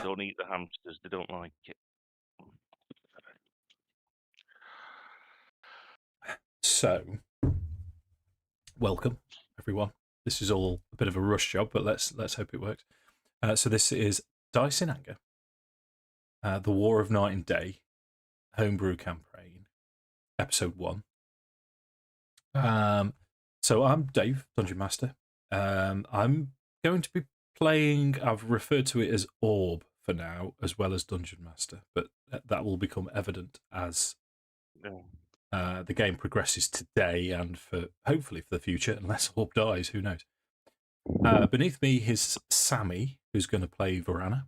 Don't eat the hamsters. They don't like it. So, welcome everyone. This is all a bit of a rush job, but let's hope it works. So this is Dice in Anger, the War of Night and Day, homebrew campaign, episode 1. So I'm Dave, Dungeon Master. I'm going to be playing. I've referred to it as Orb for now, as well as Dungeon Master, but that will become evident as the game progresses today and for hopefully for the future, unless Orb dies, who knows. Beneath me is Sammi, who's going to play Vorana.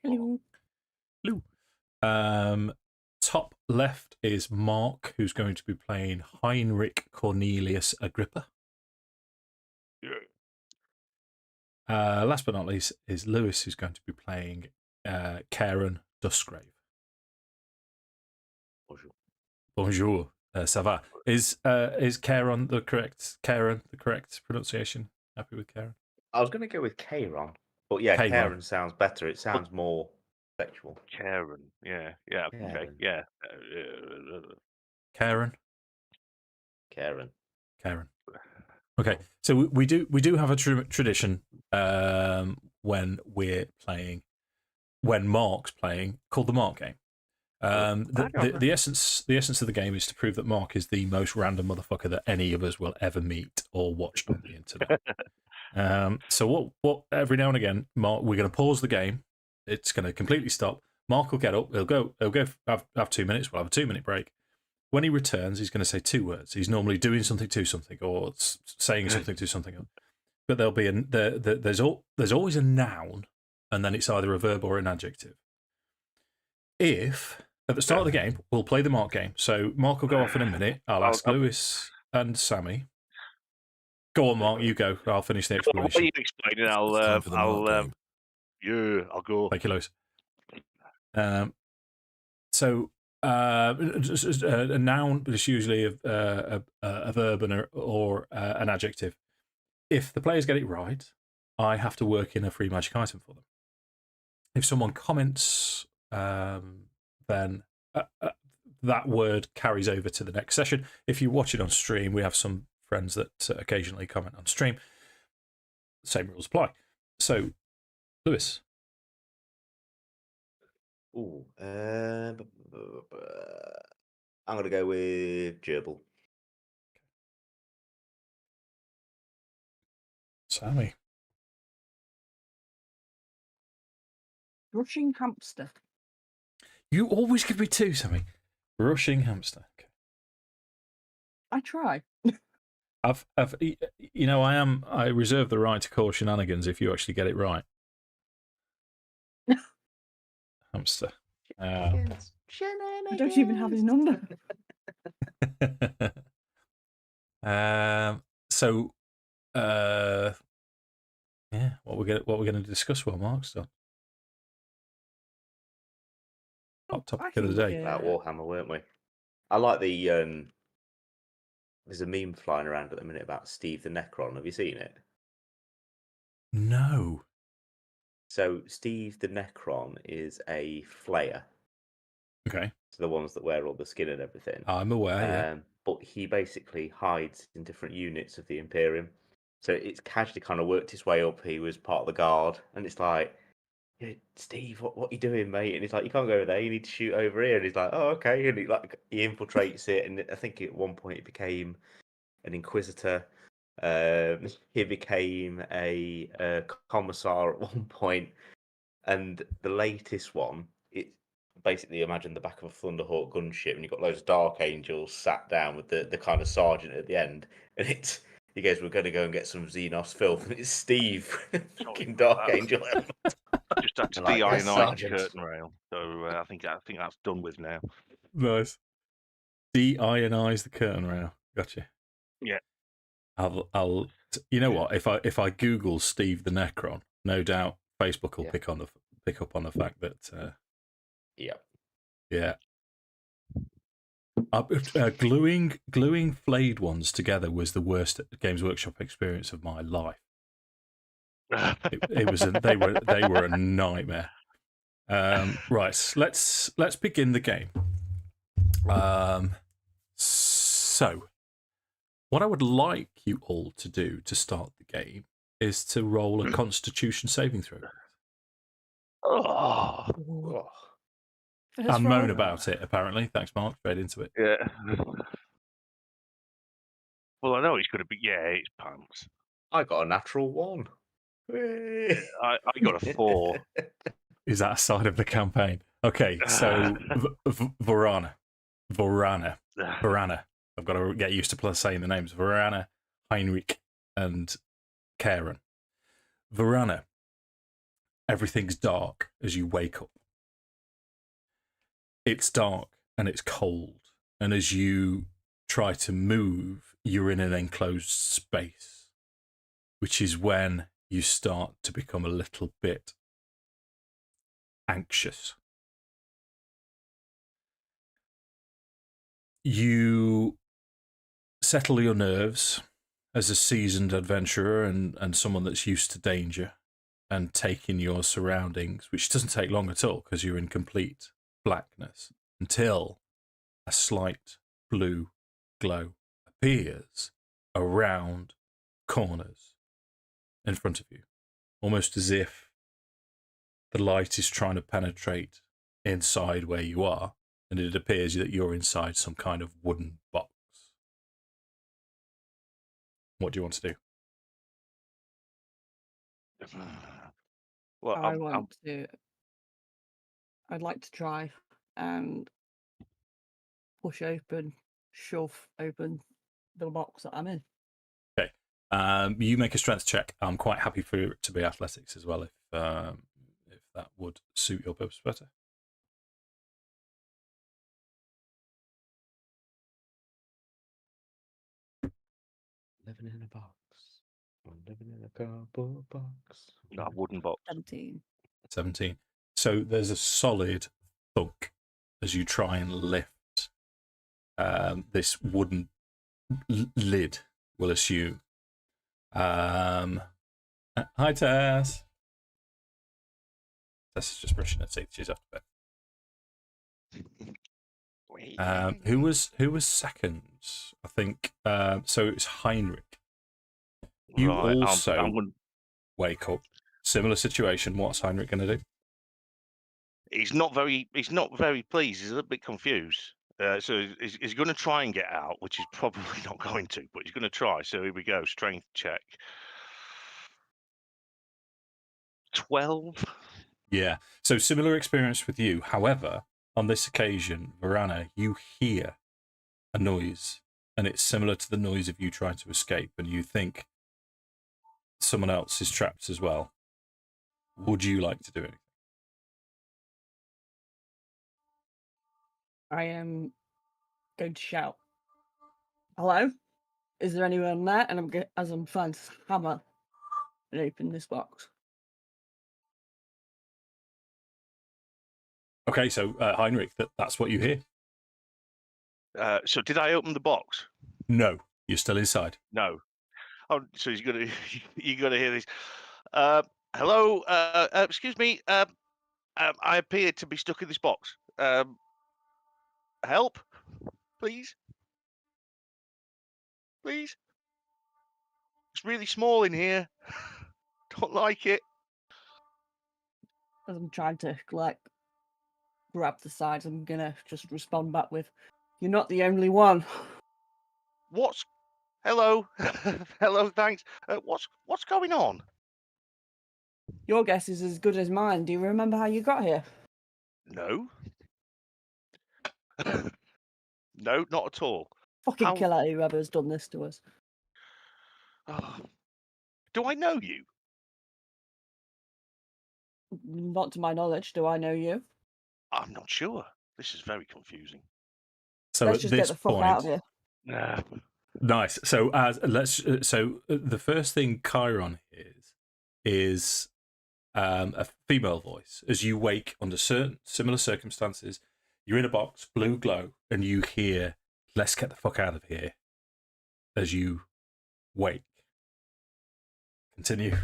Hello. Hello. Top left is Mark, who's going to be playing Heirnrich Cornelius Agrippa. Last but not least is Lewis, who's going to be playing Kairon Duskgrave. Bonjour. Ça va? Is Kairon the correct pronunciation? Happy with Kairon? I was going to go with Kairon, but yeah, Kairon sounds better. It sounds more sexual. Kairon, yeah, okay, yeah. Kairon. Okay, so we do have a tradition when Mark's playing, called the Mark game. The essence of the game is to prove that Mark is the most random motherfucker that any of us will ever meet or watch on the internet. So what every now and again, Mark, we're going to pause the game. It's going to completely stop. Mark will get up. He'll go have 2 minutes. We'll have a 2-minute break. When he returns, he's going to say 2 words. He's normally doing something to something or saying something to something. But there'll be there's always a noun, and then it's either a verb or an adjective. If at the start of the game, we'll play the Mark game. So Mark will go off in a minute. I'll ask Lewis and Sammi. Go on, Mark. You go. I'll finish the explanation. What are you explaining? I'll go. Thank you, Lewis. So a noun, but it's usually a verb or an adjective. If the players get it right, I have to work in a free magic item for them. If someone comments, then that word carries over to the next session. If you watch it on stream, we have some friends that occasionally comment on stream. Same rules apply. So, Lewis. Ooh, I'm going to go with gerbil. Sammi. Rushing hamster. You always give me 2, Sammi. Rushing hamster. Okay. I try. I reserve the right to call shenanigans if you actually get it right. Hamster. I don't even have his number. What we're going to discuss while Mark's done. Hot topic of the day. About Warhammer, weren't we? I like the there's a meme flying around at the minute about Steve the Necron. Have you seen it? No. So Steve the Necron is a flayer. Okay. So the ones that wear all the skin and everything. I'm aware, yeah. But he basically hides in different units of the Imperium. So it's casually kind of worked his way up. He was part of the guard. And it's like, yeah, Steve, what are you doing, mate? And he's like, you can't go over there. You need to shoot over here. And he's like, oh, okay. And he infiltrates it. And I think at one point he became an Inquisitor. He became a commissar at one point. And the latest one, it basically imagine the back of a Thunderhawk gunship, and you've got loads of Dark Angels sat down with the kind of sergeant at the end, and he goes, we're going to go and get some Xenos filth, and it's Steve, fucking Dark Angel. Just had to de-ionize the curtain rail, so I think that's done with now. Nice. De-ionize the curtain rail. Gotcha. Yeah. I'll. You know what? If I Google Steve the Necron, no doubt Facebook will pick up on the fact that. Yeah. Gluing flayed ones together was the worst Games Workshop experience of my life. It was they were a nightmare. Right, let's begin the game. So, what I would like you all to do to start the game is to roll a Constitution saving throw. Oh, And moan about it, apparently. Thanks, Mark. Straight into it. yeah. Well, I know it's going to be. Yeah, it's pants. I got a natural 1. I got a 4. Is that a side of the campaign? Okay, so Vorana. I've got to get used to saying the names. Vorana, Heirnrich, and Kairon. Vorana. Everything's dark as you wake up. It's dark and it's cold. And as you try to move, you're in an enclosed space, which is when you start to become a little bit anxious. You settle your nerves as a seasoned adventurer and someone that's used to danger and taking your surroundings, which doesn't take long at all because you're in complete blackness, until a slight blue glow appears around corners in front of you, almost as if the light is trying to penetrate inside where you are, and it appears that you're inside some kind of wooden box. What do you want to do? Well, I'd like to try and shove open the box that I'm in. Okay. You make a strength check. I'm quite happy for it to be athletics as well, if that would suit your purpose better. Living in a box. I'm living in a cardboard box. that wooden box. 17. So there's a solid thunk as you try and lift this wooden lid, we'll assume. Hi, Tess. Tess is just brushing her teeth. She's off to bed. Who was second? I think so. It's Heirnrich. You Right, also wake up. Similar situation. What's Heirnrich going to do? He's not very pleased. He's a little bit confused. So he's going to try and get out, which he's probably not going to, but he's going to try. So here we go. Strength check. 12. Yeah. So similar experience with you. However, on this occasion, Vorana, you hear a noise, and it's similar to the noise of you trying to escape, and you think someone else is trapped as well. Would you like to do anything? I am going to shout, "Hello? Is there anyone there?" And I'm trying to hammer and open this box. Okay, so Heirnrich, that's what you hear? So did I open the box? No, you're still inside. No. Oh, so you're gonna hear this. Hello. Excuse me. I appear to be stuck in this box. Help, please. Please. It's really small in here. Don't like it. As I'm trying to grab the sides, I'm gonna just respond back with, "You're not the only one." Hello. Hello. Thanks. What's going on? Your guess is as good as mine. Do you remember how you got here? No. No, not at all. Fucking kill out whoever's done this to us. Oh. Do I know you? Not to my knowledge. Do I know you? I'm not sure. This is very confusing. So let's at just this get the fuck point, out of here. Nah. Nice. So the first thing Kairon hears is a female voice as you wake under certain similar circumstances. You're in a box, blue glow, and you hear, "Let's get the fuck out of here," as you wake. Continue.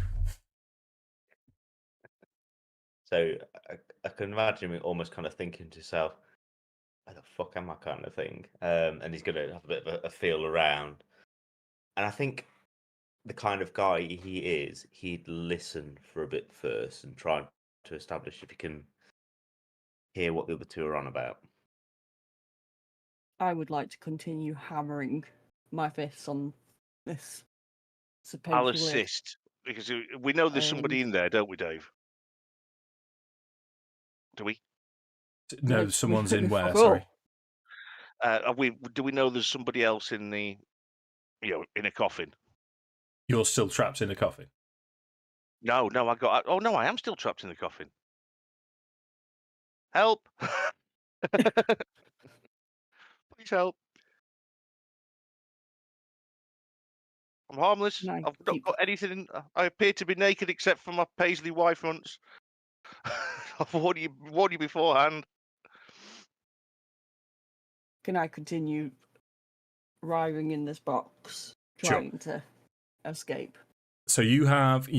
So I can imagine him almost kind of thinking to himself, "Where the fuck am I?" kind of thing. And he's going to have a bit of a feel around. And I think the kind of guy he is, he'd listen for a bit first and try to establish if he can hear what the other two are on about. I would like to continue hammering my fists on this I'll supposed lid. assist because we know there's somebody in there, don't we, Dave? Do we? No, We've someone's in where? fuck Sorry. all. Do we know there's somebody else in the, in a coffin? You're still trapped in a coffin. No, I got. Oh no, I am still trapped in the coffin. Help! Please help! I'm harmless. Can I I've not keep- got anything. I appear to be naked except for my paisley Y fronts. I've warned you beforehand. Can I continue writhing in this box, Sure. trying to escape? So you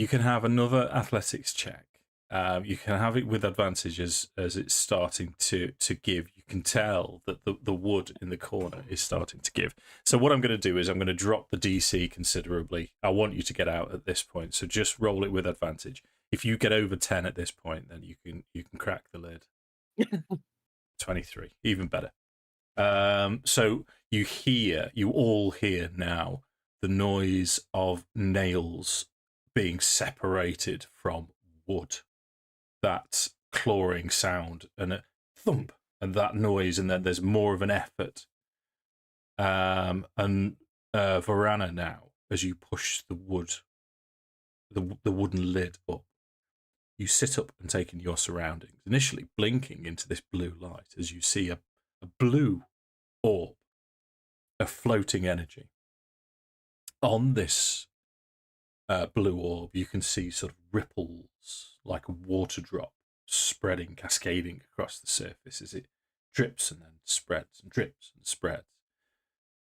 can have another athletics check. You can have it with advantage as it's starting to give. You can tell that the wood in the corner is starting to give. So what I'm going to do is I'm going to drop the DC considerably. I want you to get out at this point, so just roll it with advantage. If you get over 10 at this point, then you can crack the lid. 23, even better. So you all hear now the noise of nails being separated from wood. That clawing sound and a thump and that noise, and then there's more of an effort. And Vorana, now, as you push the wooden lid up, you sit up and take in your surroundings, initially blinking into this blue light as you see a blue orb of floating energy. On this blue orb, you can see sort of ripples like a water drop spreading, cascading across the surface as it drips and then spreads and drips and spreads.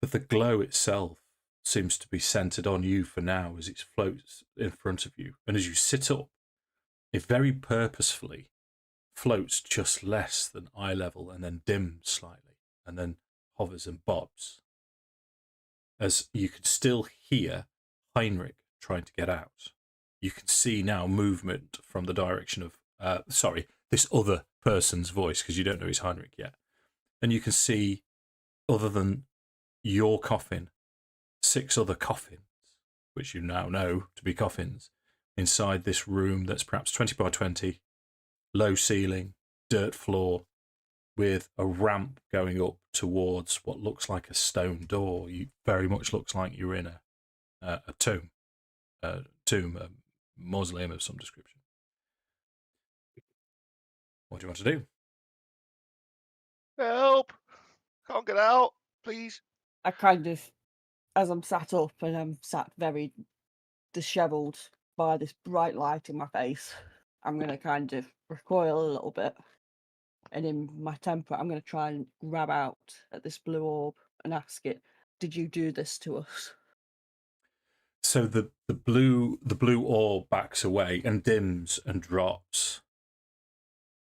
But the glow itself seems to be centered on you for now as it floats in front of you. And as you sit up, it very purposefully floats just less than eye level and then dims slightly and then hovers and bobs. As you can still hear Heirnrich trying to get out. You can see now movement from the direction of, this other person's voice, because you don't know he's Heirnrich yet. And you can see, other than your coffin, 6 other coffins, which you now know to be coffins, inside this room that's perhaps 20 by 20, low ceiling, dirt floor, with a ramp going up towards what looks like a stone door. You very much looks like you're in a tomb, a mausoleum of some description. What do you want to do? Help! Can't get out, please. I kind of, as I'm sat up and I'm sat very dishevelled by this bright light in my face, I'm going to kind of recoil a little bit. And in my temper, I'm going to try and grab out at this blue orb and ask it, "Did you do this to us?" So the blue orb backs away and dims and drops.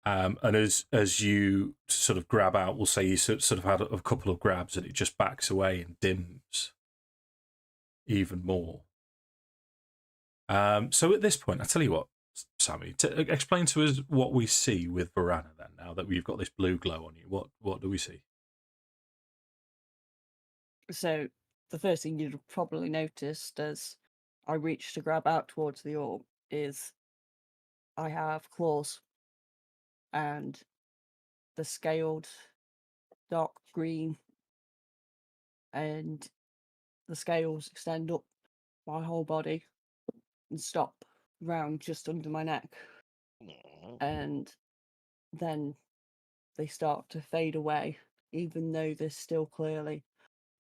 And as you sort of grab out, we'll say you sort of had a couple of grabs and it just backs away and dims even more. So at this point, I tell you what, Sammi, explain to us what we see with Vorana then, now that we've got this blue glow on you. What do we see? So the first thing you'd have probably noticed as I reach to grab out towards the orb is I have claws, and the scaled dark green, and the scales extend up my whole body and stop round just under my neck, and then they start to fade away, even though there's still clearly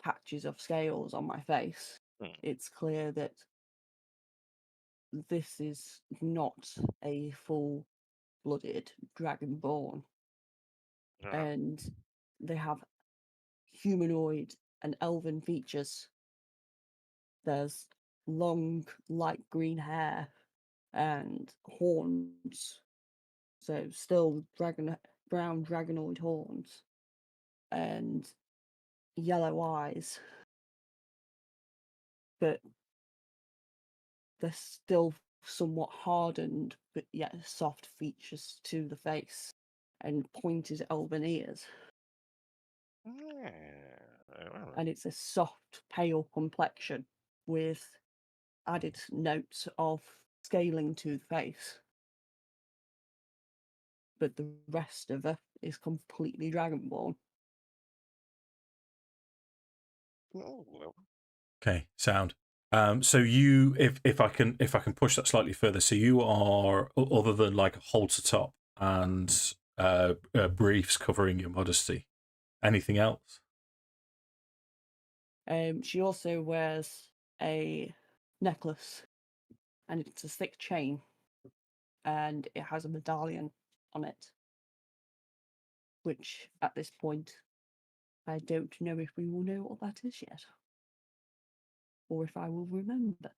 patches of scales on my face. It's clear that this is not a full-blooded Dragonborn, and they have humanoid and elven features. There's long, light green hair and horns So still brown dragonoid horns and yellow eyes, but they're still somewhat hardened, but yet soft features to the face and pointed elven ears. And it's a soft, pale complexion with added notes of scaling to the face. But the rest of her is completely Dragonborn. Okay, sound. So you, if I can push that slightly further, so you are, other than like a halter top and briefs covering your modesty, anything else? She also wears a necklace, and it's a thick chain, and it has a medallion on it, which at this point I don't know if we will know what that is yet, or if I will remember.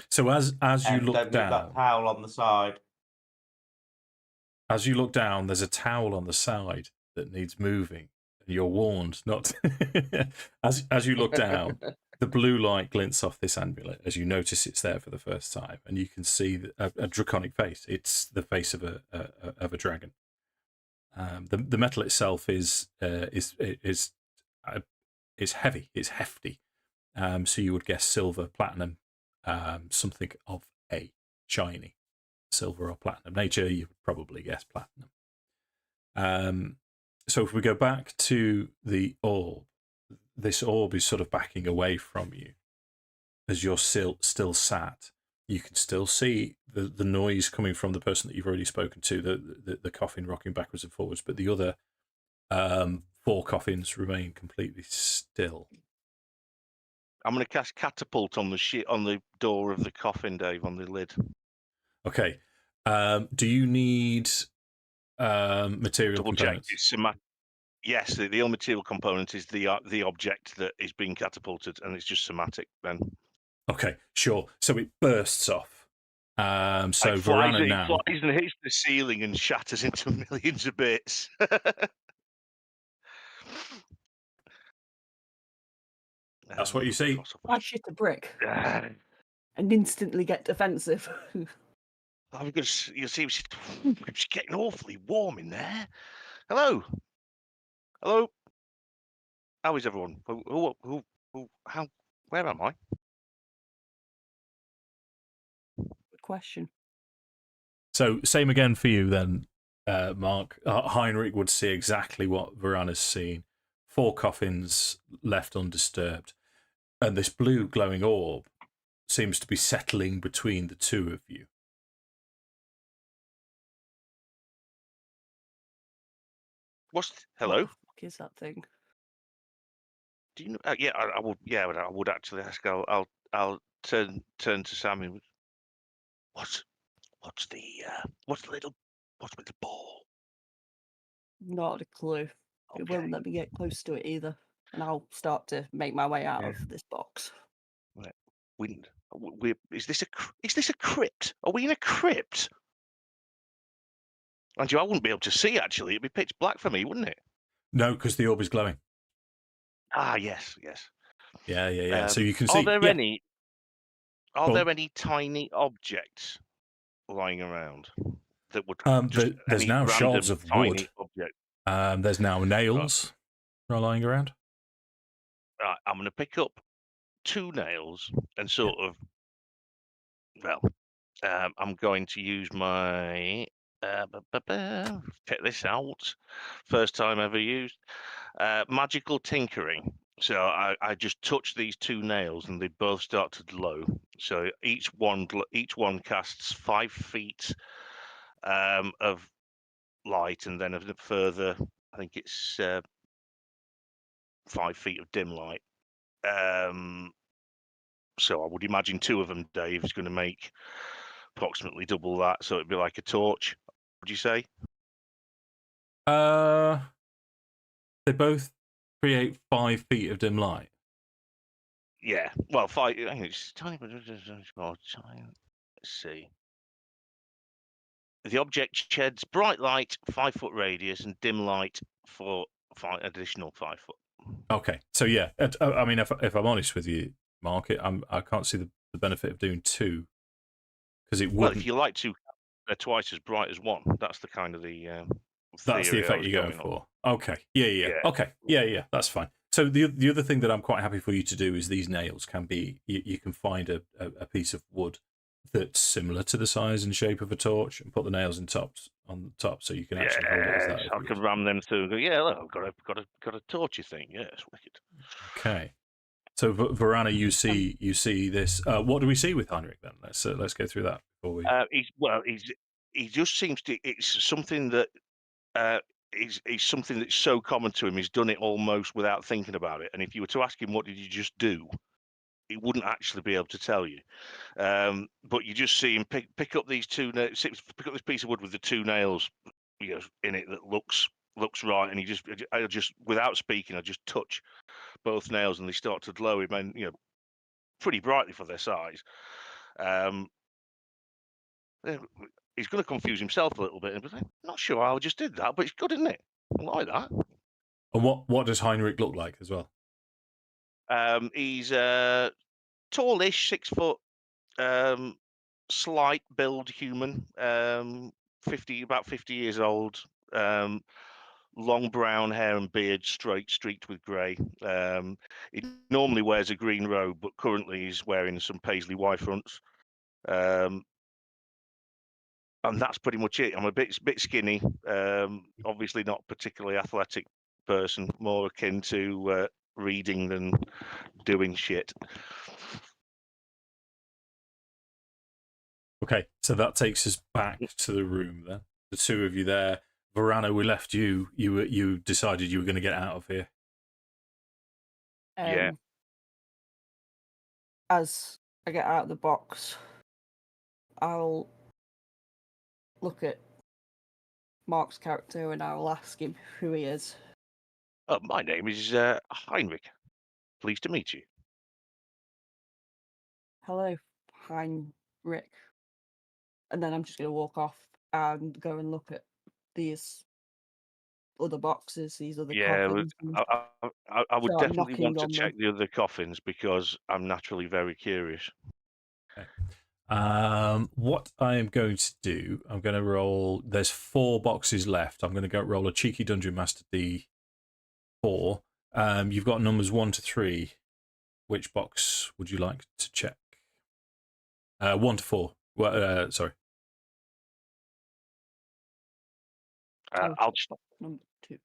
So as you look don't move down, that towel on the side. as you look down, there's a towel on the side that needs moving. You're warned not. As you look down, the blue light glints off this amulet as you notice it's there for the first time, and you can see a draconic face. It's the face of a dragon. The metal itself is heavy. It's hefty. So you would guess silver, platinum, something of a shiny silver or platinum nature. You would probably guess platinum. So if we go back to the orb, this orb is sort of backing away from you as you're still sat. You can still see the noise coming from the person that you've already spoken to, the coffin rocking backwards and forwards, but the other 4 coffins remain completely still. I'm going to cast catapult on the door of the coffin, Dave, on the lid. Okay. Do you need material Double components? check. Yes, the only material component is the object that is being catapulted, and it's just somatic then. Okay, sure. So it bursts off. So it Vorana now. flies and hits the ceiling and shatters into millions of bits. That's what you see. I shit a brick and instantly get defensive. You see, it's getting awfully warm in there. Hello. How is everyone? How? Where am I? Good question. So same again for you then, Mark. Heirnrich would see exactly what Vorana's seen. 4 coffins left undisturbed. And this blue glowing orb seems to be settling between the 2 of you. Hello? What the fuck is that thing? Do you know? Yeah, I would. Yeah, I would actually ask. I'll turn to Sammi. What's the little ball? Not a clue. It won't let me get close to it either. And I'll start to make my way out of this box. Is this a crypt? Are we in a crypt? And I wouldn't be able to see, actually. It'd be pitch black for me, wouldn't it? No, because the orb is glowing. Ah, yes. Yeah. So you can see. Are there any tiny objects lying around that would there's now shards of wood. There's now nails lying around. Right, I'm going to pick up 2 nails and sort of, I'm going to use my check this out. First time ever used magical tinkering. So I just touch these 2 nails and they both start to glow. So each one casts 5 feet of light, and then a further, I think it's 5 feet of dim light. So I would imagine 2 of them, Dave, is going to make approximately double that. So it'd be like a torch. Would you say? They both create 5 feet of dim light. Yeah. Well, 5. I think it's tiny. Let's see. The object sheds bright light, 5-foot radius, and dim light for additional 5 foot. Okay, so yeah, I mean, if I'm honest with you, Mark, I can't see the benefit of doing 2 because it Well, wouldn't. if you like 2, they're twice as bright as 1. That's the kind of the That's the theory I effect was you're going on. for. Okay, yeah. Yeah. Okay, yeah. That's fine. So the other thing that I'm quite happy for you to do is these nails can be. You can find a piece of wood that's similar to the size and shape of a torch and put the nails on the top, so you can actually hold it as that. I can ram them through and go, yeah, look, I've got a torchy thing. Yeah, it's wicked. Okay. So Vorana, you see this. What do we see with Heirnrich then? Let's go through that before we. He just seems to. It's something that is something that's so common to him. He's done it almost without thinking about it. And if you were to ask him, what did you just do? He wouldn't actually be able to tell you. But you just see him pick up these pick up this piece of wood with the 2 nails, in it that looks right, and I just without speaking, I just touch both nails, and they start to glow. And pretty brightly for their size. He's going to confuse himself a little bit, and be like, not sure how I just did that, but it's good, isn't it? I like that. And what does Heirnrich look like as well? He's tallish, 6 foot, slight build human, about 50 years old, long brown hair and beard, streaked with grey. He normally wears a green robe, but currently he's wearing some paisley Y fronts. And that's pretty much it. I'm a bit skinny, obviously not particularly athletic person, more akin to reading than doing shit. Okay, so that takes us back to the room then. The 2 of you there. Vorana, we left you. You decided you were going to get out of here. Yeah. As I get out of the box, I'll look at Mark's character and I'll ask him who he is. My name is Heirnrich. Pleased to meet you. Hello, Heirnrich. And then I'm just going to walk off and go and look at these other boxes, these other coffins. I would start definitely knocking want to on check the other coffins because I'm naturally very curious. Okay. What I am going to do, I'm going to roll. There's 4 boxes left. I'm going to go roll a cheeky Dungeon Master D4. You've got numbers 1 to 3. Which box would you like to check? 1 to 4. Well, sorry. I'll check number 2.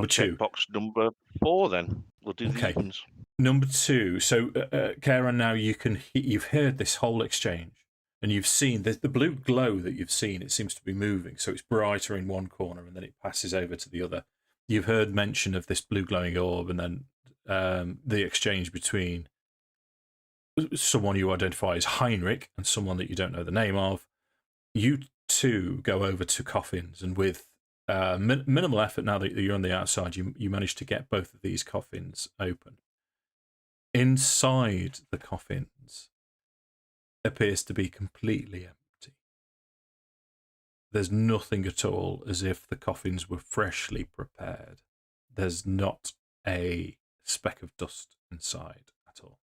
Two. Box number 4 then. We'll do the evens. Number 2. So, Kairon, now you've heard this whole exchange, and you've seen the blue glow that you've seen. It seems to be moving, so it's brighter in one corner, and then it passes over to the other. You've heard mention of this blue glowing orb, and then the exchange between someone you identify as Heirnrich and someone that you don't know the name of. You 2 go over to coffins, and with minimal effort, now that you're on the outside, you manage to get both of these coffins open. Inside the coffins appears to be completely empty. There's nothing at all, as if the coffins were freshly prepared. There's not a speck of dust inside at all.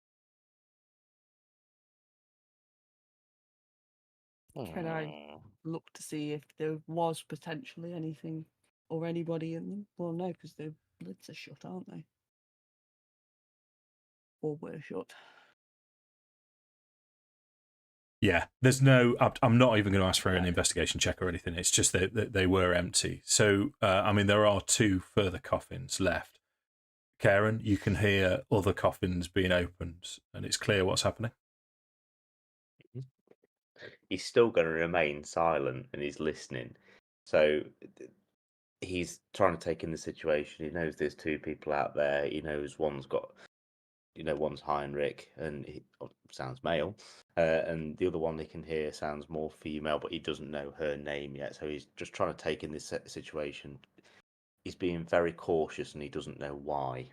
Can I look to see if there was potentially anything or anybody in them? Well, no, because the lids are shut, aren't they? Or were shut. Yeah, there's no. I'm not even going to ask for an investigation check or anything. It's just that they were empty. So, I mean, there are 2 further coffins left. Kairon, you can hear other coffins being opened, and it's clear what's happening. He's still going to remain silent and he's listening. So he's trying to take in the situation. He knows there's 2 people out there. He knows one's Heirnrich and he sounds male, and the other one he can hear sounds more female, but he doesn't know her name yet. So he's just trying to take in this situation. He's being very cautious and he doesn't know why,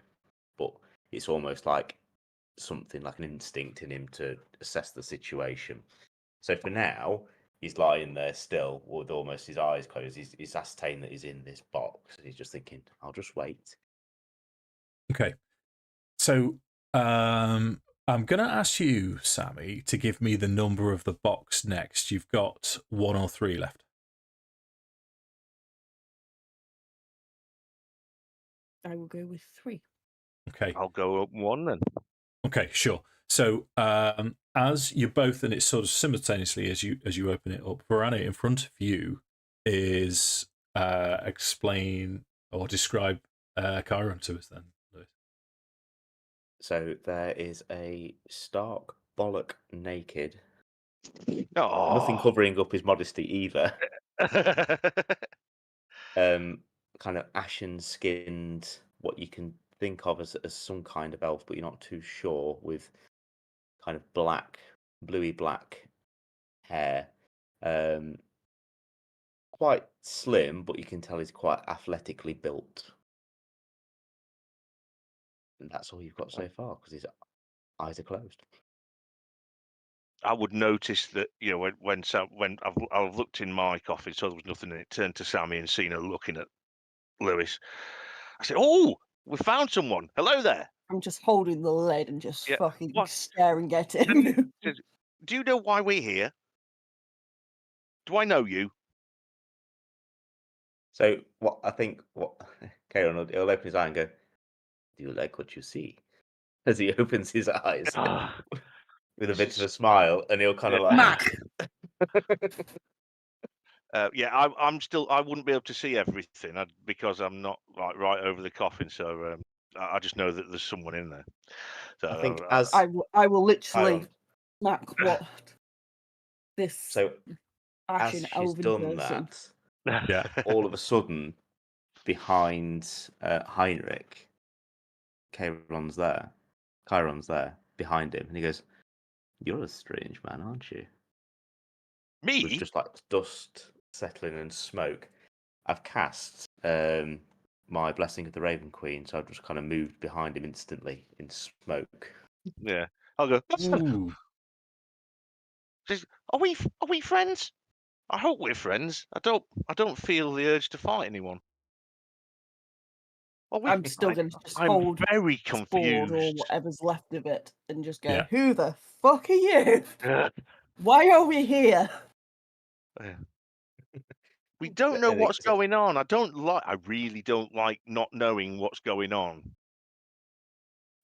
but it's almost like something like an instinct in him to assess the situation. So for now, he's lying there still with almost his eyes closed. He's ascertained that he's in this box. He's just thinking, I'll just wait. Okay. So I'm going to ask you, Sammi, to give me the number of the box next. You've got 1 or 3 left. I will go with 3. Okay. I'll go up 1 then. Okay, sure. So as you both, and it's sort of simultaneously as you open it up, Vorana, in front of you is explain or describe Kairon to us then, Lewis. So there is a stark bollock naked. Nothing Oh. covering up his modesty either. Kind of ashen skinned, what you can think of as some kind of elf, but you're not too sure, with kind of black, bluey black hair. Quite slim, but you can tell he's quite athletically built. And that's all you've got so far, because his eyes are closed. I would notice that, you know, when I've looked in my coffin, so there was nothing in it, turned to Sammi and seen her looking at Lewis. I said, "Oh, we found someone. Hello there." I'm just holding the lid and just Yeah, fucking what? staring at him. Says, "Do you know why we're here? Do I know you?" So what Kairon will open his eye and go, "Do you like what you see?" As he opens his eyes with a bit of a smile, and he'll kind of like Mac! Yeah, I wouldn't be able to see everything because I'm not like right over the coffin, so I just know that there's someone in there. So I think I will literally Kairon, Mac what this so as ashen she's elven done person. that, Yeah. all of a sudden, behind Heirnrich, Kairon's there behind him, and he goes, "You're a strange man, aren't you?" Me? With just like dust settling and smoke. I've cast my Blessing of the Raven Queen, so I've just kind of moved behind him instantly in smoke. Yeah, I'll go. Ooh. Says, are we friends? I hope we're friends. I don't feel the urge to fight anyone. Are we? I'm still going to just I'm hold very this board or confused. whatever's left of it and just go, Yeah. who the fuck are you? Why are we here? We don't know And what's it's- going on. I really don't like not knowing what's going on.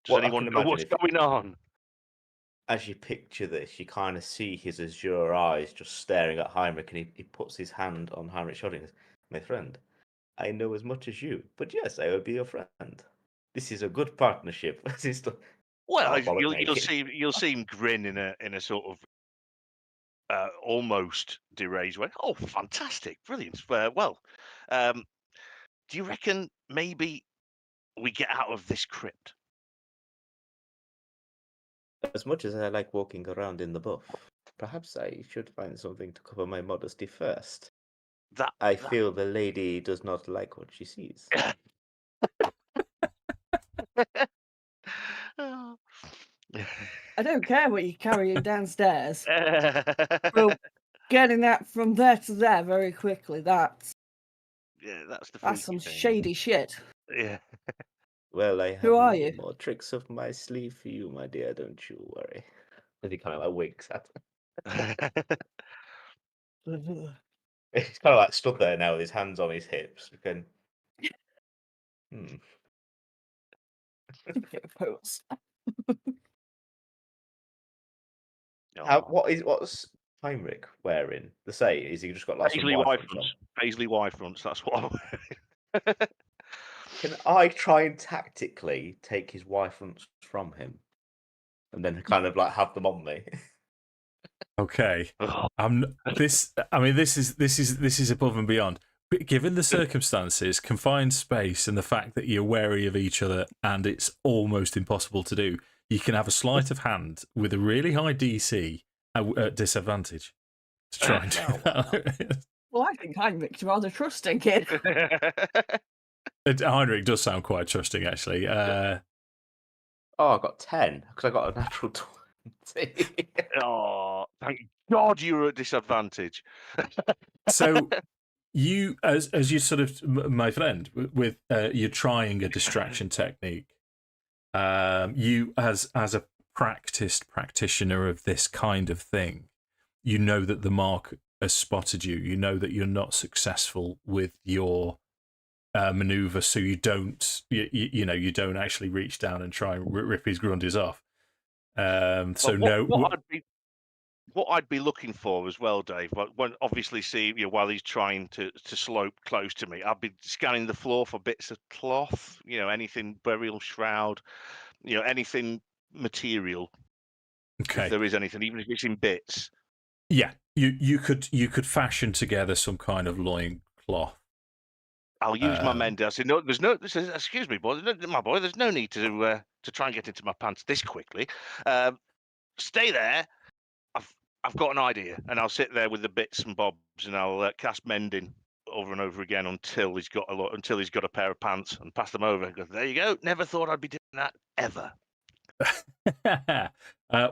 Does Well, I anyone can know imagine what's if- going on? As you picture this, you kind of see his azure eyes just staring at Heinrich, and he puts his hand on Heinrich's shoulder and goes, "My friend, I know as much as you, but yes, I will be your friend. This is a good partnership." Well, bollock you'll see him grin in a sort of almost deranged way. Oh, fantastic, brilliant. Do you reckon maybe we get out of this crypt? As much as I like walking around in the buff, perhaps I should find something to cover my modesty first. I feel the lady does not like what she sees. I don't care what you're carrying downstairs. Well, getting that from there to there very quickly, that's some shady shit. Yeah. Well, I have Who are many you? more tricks up my sleeve for you, my dear, don't you worry. And he kind of like winks at her. He's kind of like stood there now with his hands on his hips, looking, Pose. What's Heinrich wearing? The say is he just got like Paisley some Y fronts fronts. on? Paisley Y fronts. That's what I'm wearing. Can I try and tactically take his Y fronts from him, and then kind of like have them on me? Okay. This is above and beyond. But given the circumstances, confined space, and the fact that you're wary of each other, and it's almost impossible to do, you can have a sleight of hand with a really high DC at disadvantage to try and do that. Well, I think Heinrich's a rather trusting kid. Heinrich does sound quite trusting, actually. Oh, I got 10 because I got a natural 20. Oh, Thank God you're at a disadvantage. So you, as you sort of, my friend, with you're trying a distraction technique. You, as a practiced practitioner of this kind of thing, you know that the mark has spotted you. You know that you're not successful with your maneuver, so you don't, you don't actually reach down and try and rip his grundies off. So what I'd be looking for as well, Dave, when obviously see while he's trying to slope close to me, I'd be scanning the floor for bits of cloth, anything, burial shroud, anything material. Okay. If there is anything, even if it's in bits. Yeah, you could fashion together some kind of loin cloth. I'll use my mender. I said, no, excuse me, boy, my boy, there's no need to try and get into my pants this quickly. Stay there. I've got an idea, and I'll sit there with the bits and bobs, and I'll cast mending over and over again until he's got a pair of pants, and pass them over. And go, there you go. Never thought I'd be doing that ever.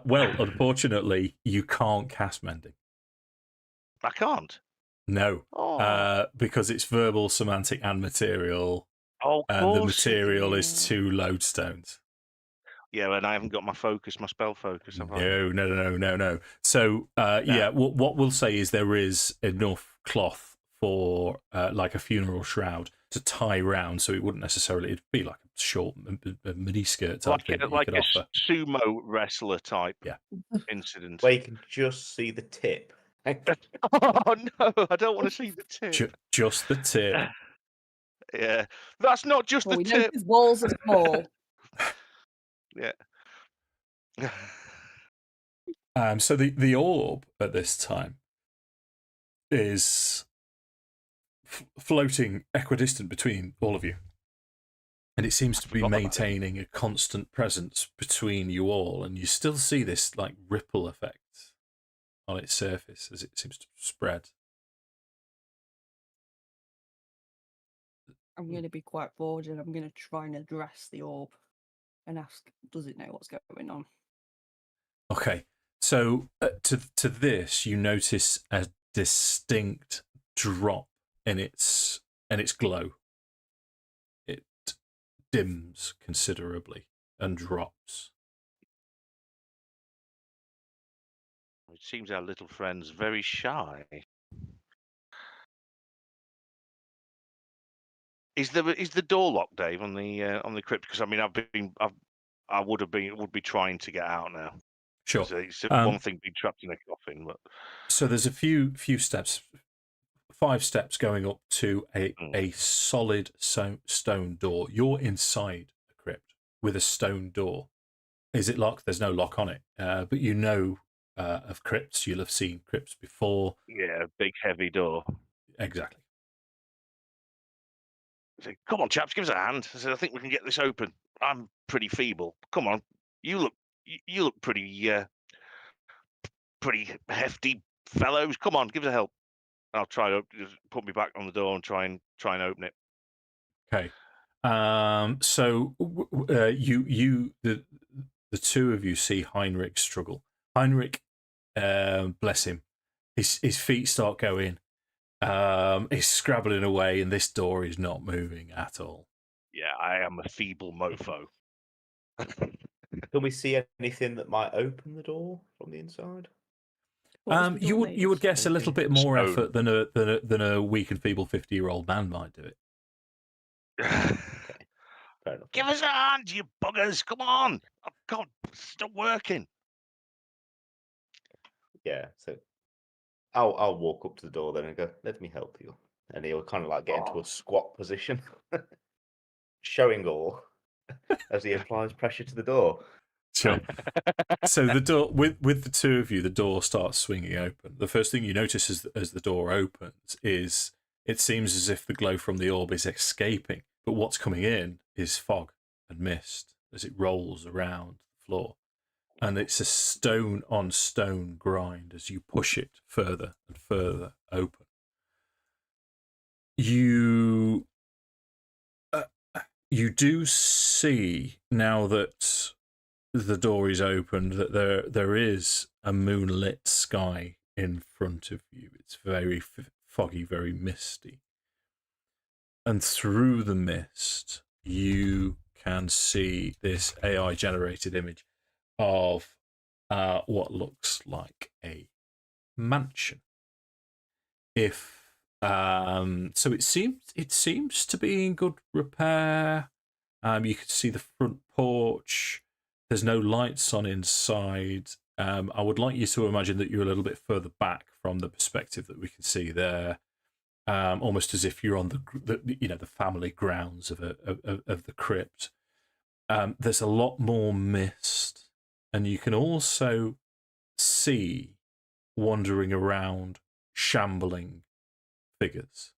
Well, unfortunately, you can't cast mending. I can't. No, because it's verbal, semantic, and material. Oh, and the material is 2 lodestones. Yeah, and I haven't got my spell focus. Have I? No. So, yeah, what we'll say is there is enough cloth for like a funeral shroud to tie round, so it wouldn't necessarily, it'd be like a short mini skirt type thing. Like a sumo wrestler type incident. Where you can just see the tip. Oh no, I don't want to see the tip. Just the tip. Yeah, that's not just the we tip. know his balls are small. Yeah. So the orb at this time is floating equidistant between all of you, and it seems to be maintaining a constant presence between you all, and you still see this like ripple effect on its surface as it seems to spread. I'm going to be quite bored, and I'm going to try and address the orb and ask, does it know what's going on? Okay, so to this, you notice a distinct drop in its glow. It dims considerably and drops. It seems our little friend's very shy. Is the door locked, Dave, on the crypt? Because I mean, I would be trying to get out now. Sure. It's one thing being trapped in a coffin, but so there's a few steps, 5 steps going up to a solid stone door. You're inside the crypt with a stone door. Is it locked? There's no lock on it, but you know of crypts. You'll have seen crypts before. Yeah, big heavy door. Exactly. I said, come on, chaps, give us a hand. I said, I think we can get this open. I'm pretty feeble. Come on, you look pretty hefty fellows. Come on, give us a help. I'll try to put me back on the door and try and open it. Okay. So the two of you see Heirnrich struggle. Heirnrich, bless him, his feet start going. He's scrabbling away, and this door is not moving at all. Yeah, I am a feeble mofo. Can we see anything that might open the door from the inside? You would guess a little bit more effort than a weak and feeble 50-year-old man might do it. Okay. Fair enough. Give us a hand, you buggers! Come on! Oh God, stop working. Yeah, so I'll walk up to the door then and go, let me help you. And he'll kind of like get into a squat position, showing all as he applies pressure to the door. Sure. So the door, with the two of you, the door starts swinging open. The first thing you notice as the door opens is it seems as if the glow from the orb is escaping, but what's coming in is fog and mist as it rolls around the floor. And it's a stone on stone grind as you push it further and further open. You do see now that the door is opened, that there is a moonlit sky in front of you. It's very foggy, very misty. And through the mist, you can see this AI-generated image of what looks like a mansion. So it seems to be in good repair. You can see the front porch. There's no lights on inside. I would like you to imagine that you're a little bit further back from the perspective that we can see there, almost as if you're on the family grounds of the crypt. There's a lot more mist, and you can also see wandering around shambling figures.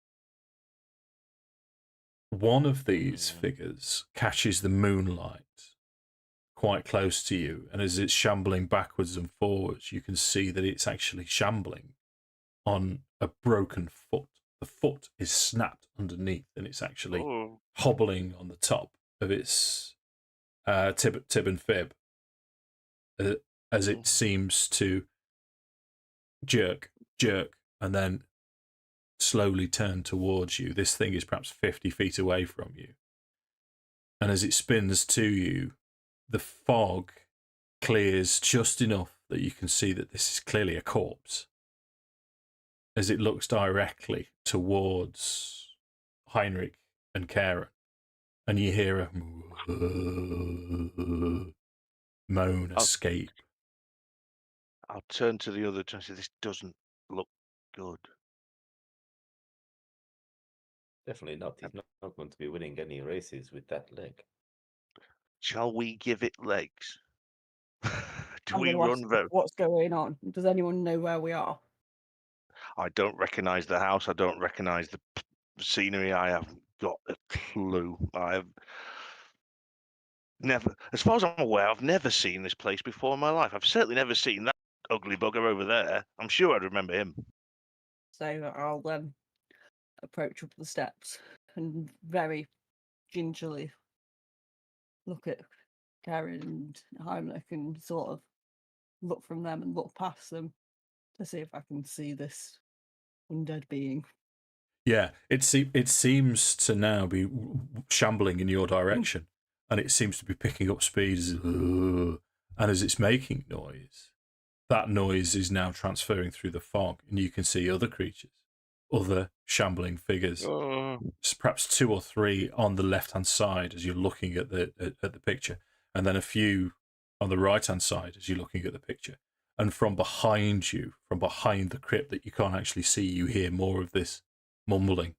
One of these figures catches the moonlight quite close to you, and as it's shambling backwards and forwards, you can see that it's actually shambling on a broken foot. The foot is snapped underneath, and it's actually hobbling on the top of its tib and fib, as it seems to jerk, and then slowly turn towards you. This thing is perhaps 50 feet away from you. And as it spins to you, the fog clears just enough that you can see that this is clearly a corpse, as it looks directly towards Heirnrich and Kairon. And you hear a moan escape. I'll turn to the other and say, this doesn't look good. Definitely not. He's not going to be winning any races with that leg. Shall we give it legs? Do I'm we gonna run ask vote? what's going on? Does anyone know where we are? I don't recognise the house. I don't recognise the scenery. I haven't got a clue. I've never, as far as I'm aware, I've never seen this place before in my life. I've certainly never seen that ugly bugger over there. I'm sure I'd remember him. So I'll approach up the steps and very gingerly look at Kairon and Heimlich and sort of look from them and look past them to see if I can see this undead being. Yeah, it seems to now be shambling in your direction, and it seems to be picking up speed and as it's making noise, that noise is now transferring through the fog, and you can see other creatures, other shambling figures, perhaps 2 or 3 on the left-hand side as you're looking at the picture, and then a few on the right-hand side as you're looking at the picture. And from behind you, from behind the crypt that you can't actually see, you hear more of this mumbling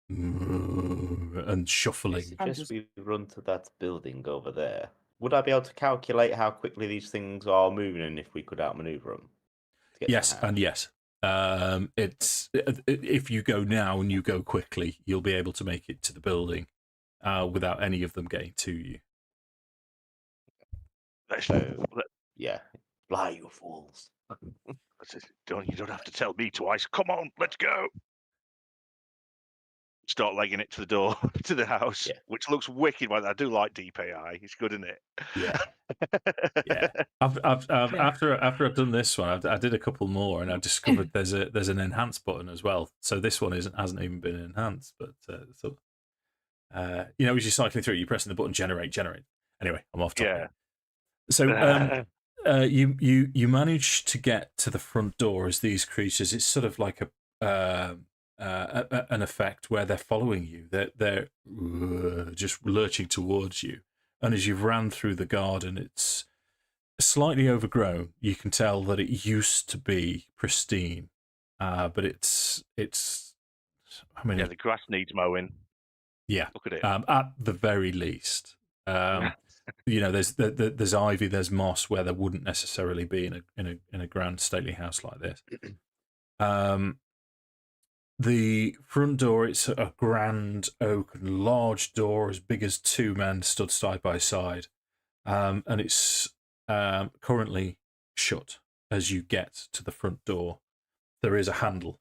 and shuffling. Suggest we run to that building over there. Would I be able to calculate how quickly these things are moving and if we could outmaneuver them? Yes, and yes. It's if you go now and you go quickly, you'll be able to make it to the building without any of them getting to you. So, yeah, fly, you fools. You don't have to tell me twice. Come on, let's go. Start legging it to the door to the house, which looks wicked. By that, I do like deep AI. It's good, isn't it? Yeah, yeah. After I've done this one, I did a couple more, and I discovered there's an enhance button as well. So this one hasn't even been enhanced, but as you're cycling through, you're pressing the button generate. Anyway, I'm off topic. So you manage to get to the front door as these creatures. It's sort of like an effect where they're following you. They're just lurching towards you, and as you've ran through the garden, it's slightly overgrown. You can tell that it used to be pristine, but it's. I mean, the grass needs mowing. Yeah, look at it. At the very least, there's ivy, there's moss where there wouldn't necessarily be in a grand stately house like this. The front door, it's a grand oak and large door as big as 2 men stood side by side, and it's currently shut. As you get to the front door, there is a handle.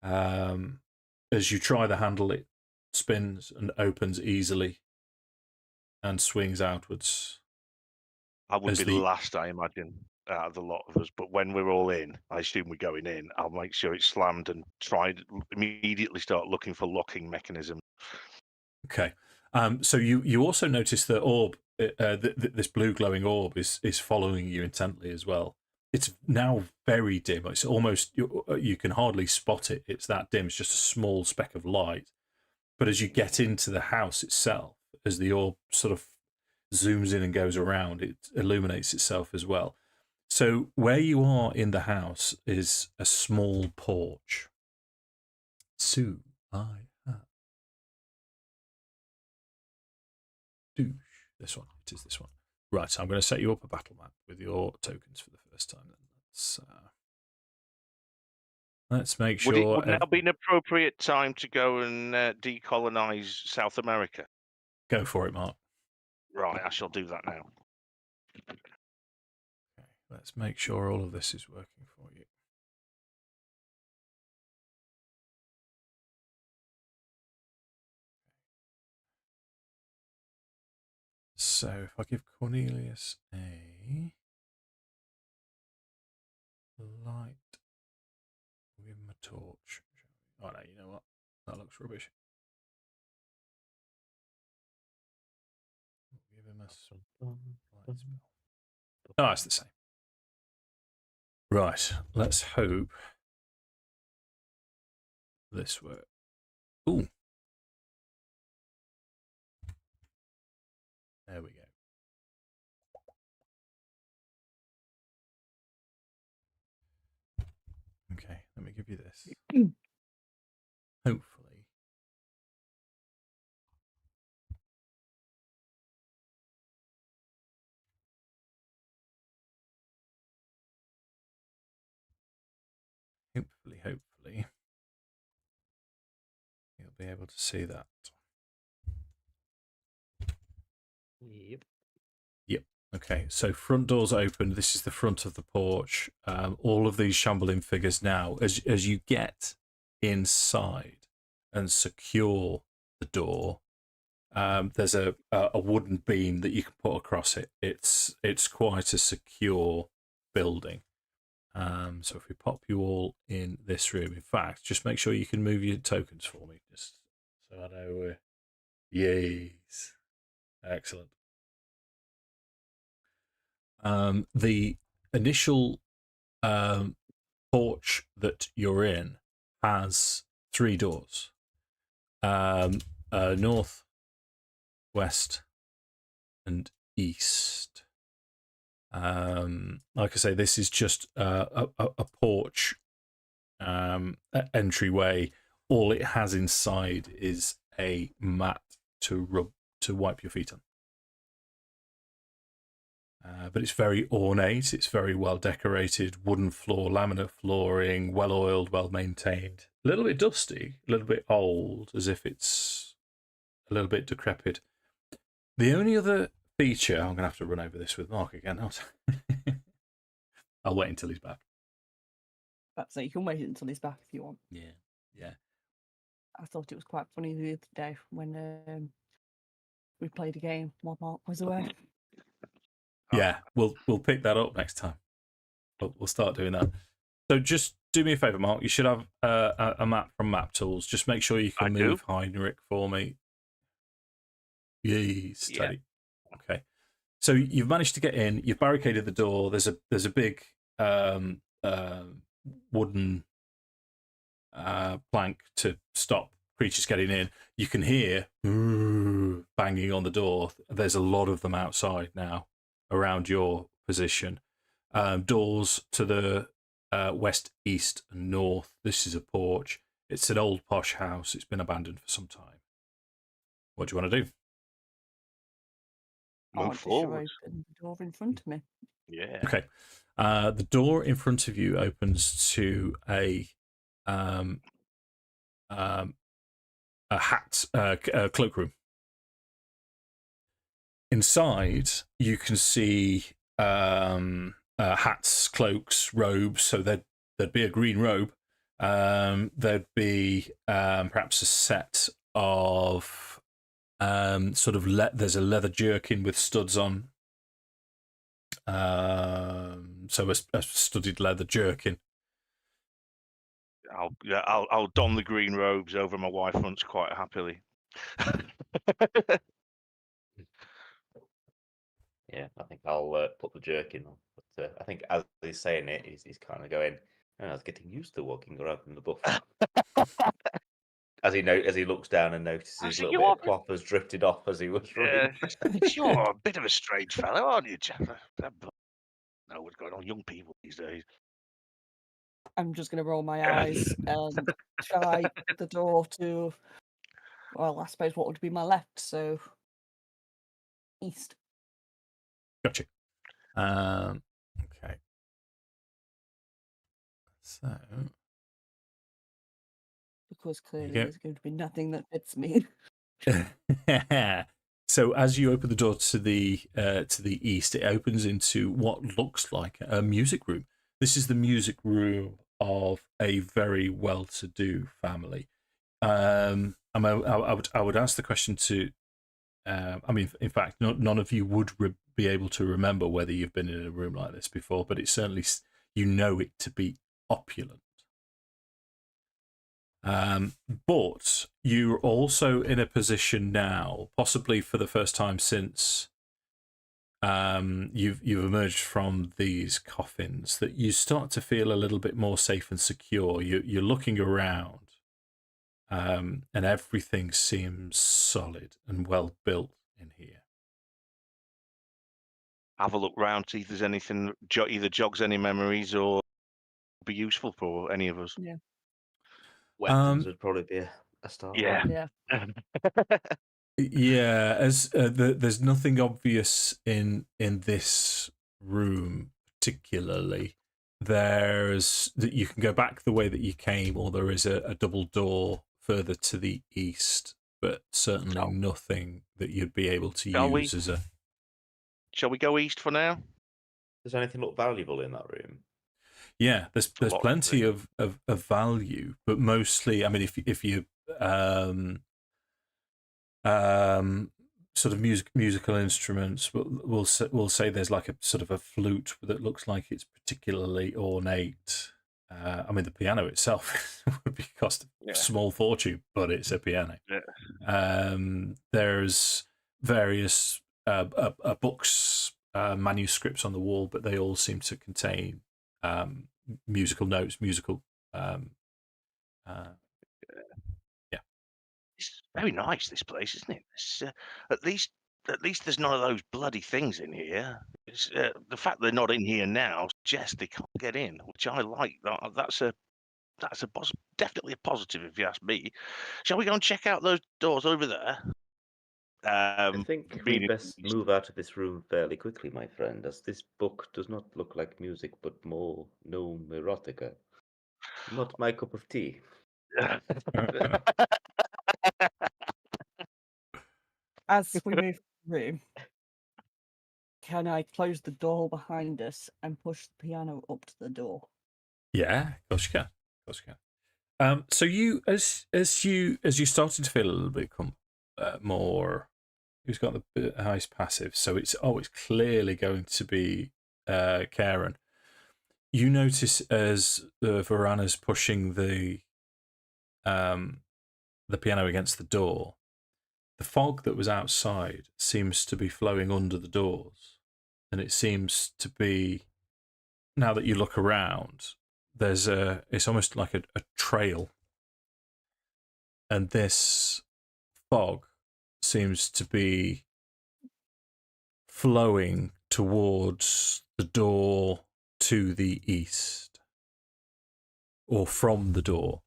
As you try the handle, it spins and opens easily and swings outwards I would as be the- last, I imagine, out of the lot of us. But when we're all in, I assume we're going in. I'll make sure it's slammed and immediately start looking for locking mechanisms. Okay. So you also notice the orb, this blue glowing orb is following you intently as well. It's now very dim. It's almost you can hardly spot it. It's that dim. It's just a small speck of light. But as you get into the house itself, as the orb sort of zooms in and goes around, it illuminates itself as well. So where you are in the house is a small porch. So I have douche. This one. It is this one. Right, so I'm going to set you up a battle map with your tokens for the first time. Then let's make sure. Would now be an appropriate time to go and decolonize South America? Go for it, Mark. Right, I shall do that now. Okay, let's make sure all of this is working for you. So if I give Cornelius a light, we'll give him a torch. Oh no, you know what? That looks rubbish. We'll give him a light spell. Oh, it's the same. Right, let's hope this works. Ooh. There we go. Okay, let me give you this. Hopefully. Hopefully, you'll be able to see that. Yep. Okay, so front doors open. This is the front of the porch. All of these shambling figures now, as you get inside and secure the door, there's a wooden beam that you can put across it. It's quite a secure building. So if we pop you all in this room, in fact, just make sure you can move your tokens for me, just so I know where. Yes, excellent. The initial porch that you're in has 3 doors: north, west, and east. Like I say, this is just a porch entryway. All it has inside is a mat to wipe your feet on. But it's very ornate. It's very well decorated. Wooden floor, laminate flooring, well oiled, well maintained. A little bit dusty, a little bit old, as if it's a little bit decrepit. The only other feature, I'm going to have to run over this with Mark again. I'll wait until he's back. So you can wait until he's back if you want. Yeah. I thought it was quite funny the other day when we played a game while Mark was away. Yeah, we'll pick that up next time. We'll start doing that. So just do me a favour, Mark. You should have a map from Map Tools. Just make sure you can move Heirnrich for me. Yes, steady. Yeah. Okay. So you've managed to get in. You've barricaded the door. There's a big wooden plank to stop creatures getting in. You can hear banging on the door. There's a lot of them outside now around your position. Doors to the west, east, and north. This is a porch. It's an old posh house. It's been abandoned for some time. What do you want to do? Move forward. Open the door in front of me. Yeah. Okay. The door in front of you opens to a cloakroom. Inside, you can see hats, cloaks, robes. So there'd be a green robe. There'd be perhaps a set of sort of there's a leather jerkin with studs on. So a studded leather jerkin. I'll don the green robes over my wife fronts quite happily. Yeah, I think I'll put the jerkin on. But I think as he's saying it, he's kind of going, "Oh, I was getting used to walking around in the buff." as he looks down and notices a little bit of cloth has drifted off as he was running. You're a bit of a strange fellow, aren't you, Jeff? I know what's going on, young people these days. I'm just going to roll my eyes and try the door to, well, I suppose what would be my left, so east. Gotcha. Okay. So. Because clearly there's going to be nothing that fits me. So as you open the door to the east, it opens into what looks like a music room. This is the music room of a very well-to-do family. I would ask the question to. I mean, in fact, none of you would be able to remember whether you've been in a room like this before, but it's certainly, you know it to be opulent. But you're also in a position now, possibly for the first time since you've emerged from these coffins, that you start to feel a little bit more safe and secure. You're looking around, and everything seems solid and well built in here. Have a look round, see if there's anything either jogs any memories or be useful for any of us. Yeah. Weapons would probably be a start. Yeah. Yeah, as there's nothing obvious in this room particularly. There's that you can go back the way that you came, or there is a double door further to the east, but certainly nothing that you'd be able to use as a. Shall we go east for now? Does anything look valuable in that room? Yeah, there's plenty of value, but mostly, I mean, if you sort of musical instruments, we'll say there's like a sort of a flute that looks like it's particularly ornate. I mean, the piano itself would be cost a small fortune, but it's a piano. Yeah. There's various books, manuscripts on the wall, but they all seem to contain musical notes, musical. It's very nice, this place, isn't it? It's, at least there's none of those bloody things in here. It's, the fact they're not in here now suggests they can't get in, which I like. That's definitely a positive, if you ask me. Shall we go and check out those doors over there? I think we best move out of this room fairly quickly, my friend, as this book does not look like music, but more gnome erotica. Not my cup of tea. As we move the room, can I close the door behind us and push the piano up to the door? Yeah, of course you can. Of course you can. So you, as you started to feel a little bit more, who's got the highest passive? So it's clearly going to be Kairon. You notice as Vorana's pushing the piano against the door, the fog that was outside seems to be flowing under the doors, and it seems to be, now that you look around, it's almost like a trail, and this fog seems to be flowing towards the door to the east, or from the door.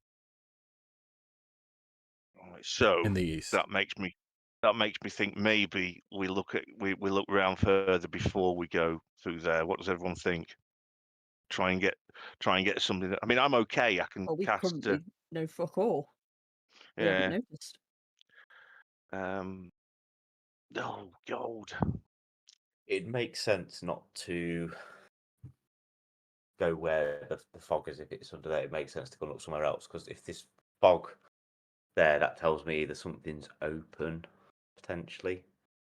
So in the east. That makes me think maybe we look around further before we go through there. What does everyone think? Try and get something. I mean, I'm okay. I can Well, we cast. currently know fuck all. We haven't noticed. Oh God. It makes sense not to go where the fog is if it's under there. It makes sense to go look somewhere else, because if this fog there, that tells me either something's open potentially,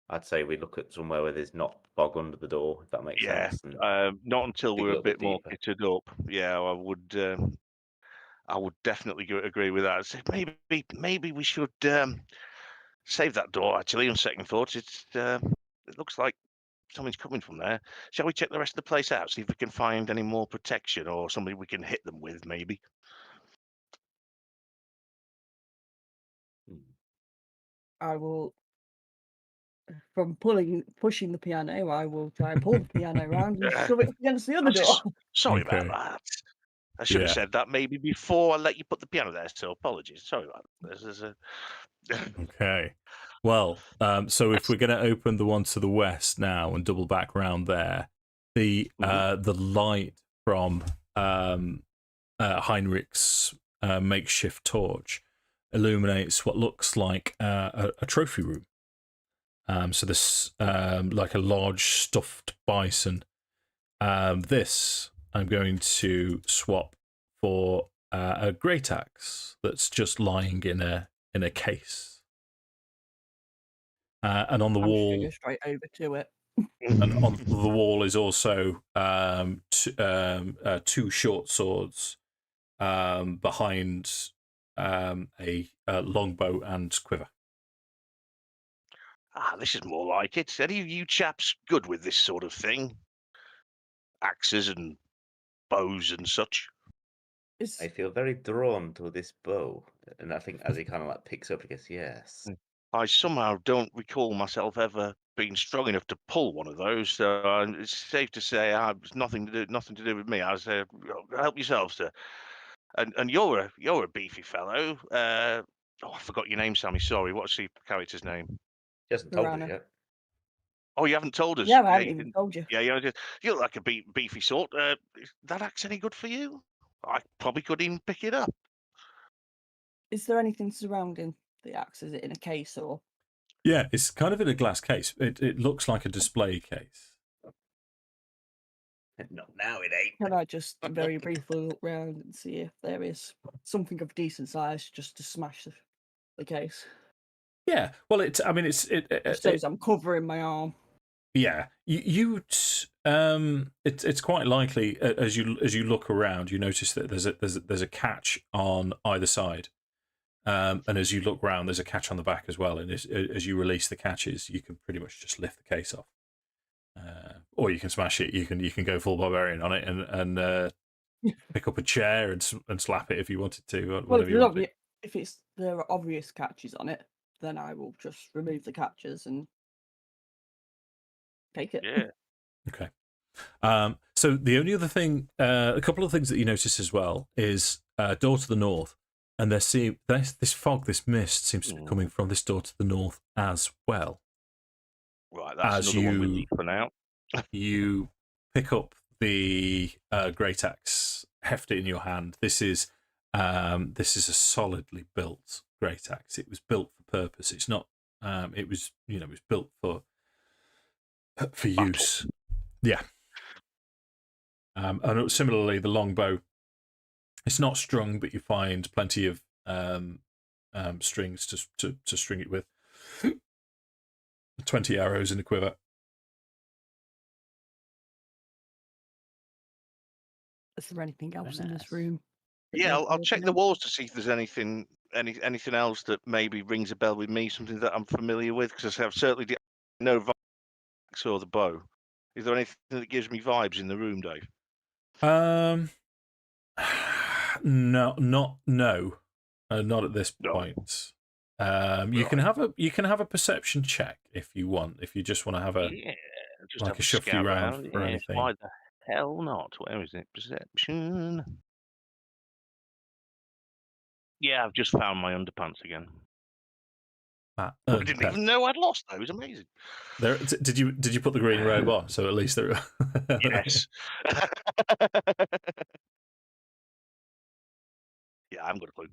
I'd say we look at somewhere where there's not fog under the door, if that makes Yeah, sense. And not until dig a we're a little bit bit more deeper. kitted up. Yeah, I would definitely agree with that. So maybe we should save that door. Actually, on second thoughts, it looks like something's coming from there. Shall we check the rest of the place out? See if we can find any more protection or something we can hit them with, maybe. I will, from pushing the piano, I will try and pull the piano around and shove it up against the other door. Sorry about Okay. that. I should have Yeah. said that maybe before I let you put the piano there. So apologies. Sorry about this. Okay. Well, so if we're going to open the one to the west now and double back round there, the light from Heirnrich's makeshift torch illuminates what looks like a trophy room. So this like a large stuffed bison. This I'm going to swap for a great axe that's just lying in a case. And on the I'm wall, just go straight over to it. and on the wall is also two short swords behind a longbow and quiver. This is more like it. Any of you chaps good with this sort of thing? Axes and bows and such? Is I feel very drawn to this bow. And I think as he kind of like picks up, he goes, yes. I somehow don't recall myself ever being strong enough to pull one of those, so it's safe to say it's nothing to do with me. I say, help yourself, sir. And you're a beefy fellow. I forgot your name, Sammy. Sorry. What's the character's name? He hasn't told us Vorana. yet. Oh, you haven't told us. Yeah, I haven't even told you. Yeah, you look like a beefy sort. Is that axe any good for you? I probably could even pick it up. Is there anything surrounding the axe? Is it in a case or? Yeah, it's kind of in a glass case. It looks like a display case. Not now, it ain't. Can I just very briefly look round and see if there is something of decent size just to smash the case? Yeah, well, it's Shows I'm covering my arm. Yeah, it's quite likely as you look around, you notice that there's a catch on either side, and as you look round, there's a catch on the back as well. And as you release the catches, you can pretty much just lift the case off, or you can smash it. You can go full barbarian on it and pick up a chair and slap it if you wanted to. Well, if if there are obvious catches on it, then I will just remove the catches and take it. Yeah. Okay. So the only other thing, a couple of things that you notice as well is door to the north, and this fog, this mist seems to be coming from this door to the north as well. Right, that's another one we need for now. You pick up the great axe, heft it in your hand. This is a solidly built great axe. It was built for purpose. It's not. It was built for use. Yeah. And similarly, the longbow. It's not strung, but you find plenty of strings to string it with. 20 arrows in a quiver. Is there anything else in this room? Yeah, I'll check the walls to see if there's anything else that maybe rings a bell with me, something that I'm familiar with, because I've certainly no vibes or the bow. Is there anything that gives me vibes in the room, Dave? No, not at this point. You can have a perception check if you want. If you just want to have a a shuffle around or anything. Why the hell not? Where is it? Perception. Yeah, I've just found my underpants again. I didn't even know I'd lost those. Amazing. Did you put the green robe on? So at least there. Yes. Yeah, I haven't got a clue.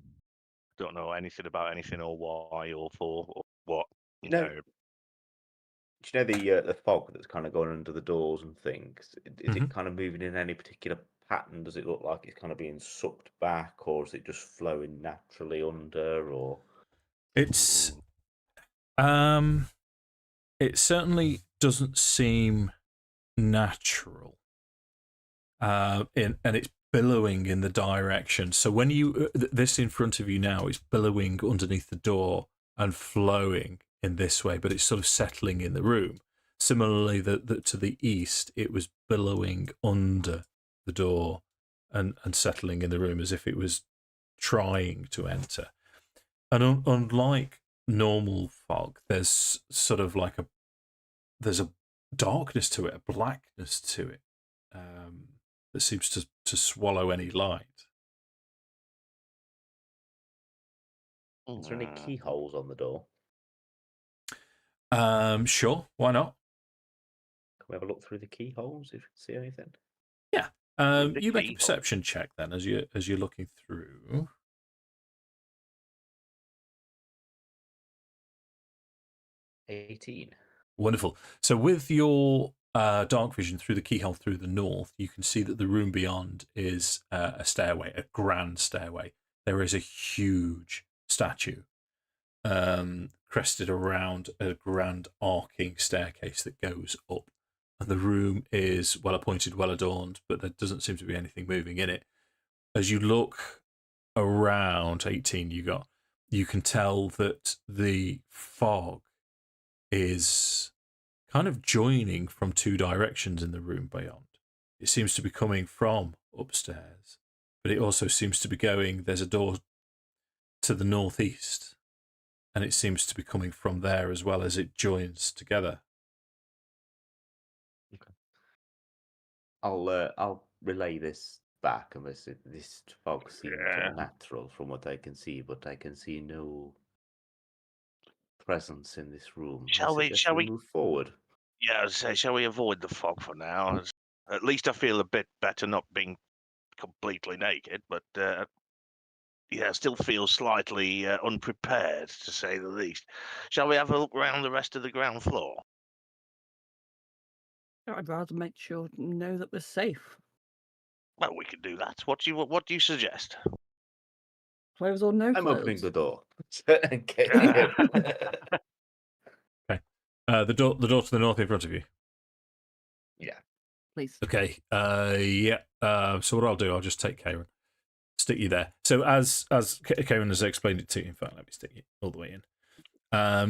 Don't know anything about anything or why or for or what. Do you know the fog that's kind of going under the doors and things? Is it kind of moving in any particular pattern? Does it look like it's kind of being sucked back, or is it just flowing naturally under? Or it's it certainly doesn't seem natural. And it's billowing in the direction. So when you this in front of you now is billowing underneath the door and flowing in this way, but it's sort of settling in the room. Similarly, to the east, it was billowing under the door and settling in the room as if it was trying to enter. And unlike normal fog, there's sort of like there's a darkness to it, a blackness to it, that seems to swallow any light. Is there any keyholes on the door? Sure, why not? Can we have a look through the keyholes if you see anything? Yeah. You make a perception check then as you're looking through. 18. Wonderful. So with your dark vision through the keyhole through the north, you can see that the room beyond is a stairway, a grand stairway. There is a huge statue crested around a grand arcing staircase that goes up. And the room is well appointed, well adorned, but there doesn't seem to be anything moving in it. As you look around, 18 you can tell that the fog is kind of joining from two directions in the room beyond. It seems to be coming from upstairs, but it also seems to be going, there's a door to the northeast, and it seems to be coming from there as well as it joins together. Okay. I'll relay this back, and this fog seems unnatural from what I can see, but I can see no presence in this room. Shall we move forward? Yeah, I'd say, shall we avoid the fog for now? At least I feel a bit better not being completely naked, but yeah, still feel slightly unprepared, to say the least. Shall we have a look around the rest of the ground floor? I'd rather make sure know that we're safe. Well, we can do that. What do you suggest? Clothes or no I'm clothes? opening the door. Okay. The door to the north in front of you. Yeah. Please. Okay. Yeah. So what I'll do, I'll just take Kairon, stick you there. So as Kairon has explained it to you, in fact, let me stick you all the way in.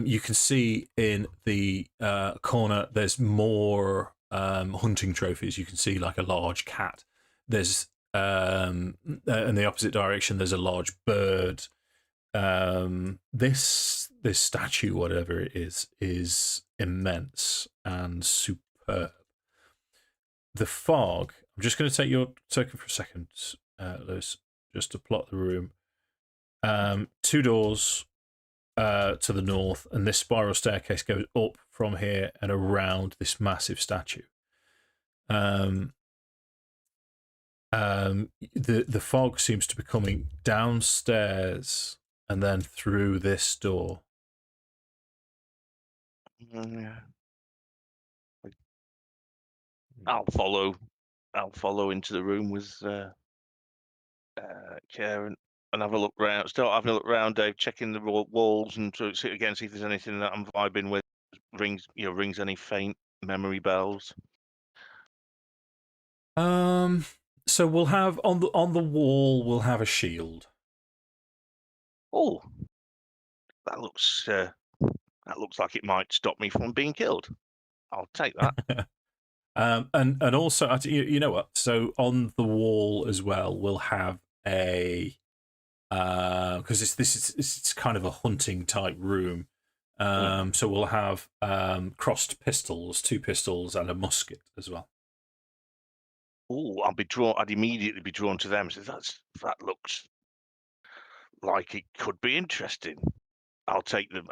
You can see in the corner there's more hunting trophies. You can see like a large cat. There's in the opposite direction there's a large bird. This statue, whatever it is immense and superb. The fog, I'm just going to take your token for a second, Lewis, just to plot the room. Two doors to the north, and this spiral staircase goes up from here and around this massive statue. The fog seems to be coming downstairs and then through this door. I'll follow into the room with Karen and have a look round. Start having a look round, Dave, checking the walls and see if there's anything that I'm vibing with. Rings any faint memory bells. So we'll have on the wall we'll have a shield. Oh, that looks like it might stop me from being killed. I'll take that. And also, you know what? So on the wall as well, we'll have a because it's kind of a hunting type room. So we'll have crossed pistols, 2 pistols, and a musket as well. Oh, I'd immediately be drawn to them. So that looks like it could be interesting. I'll take the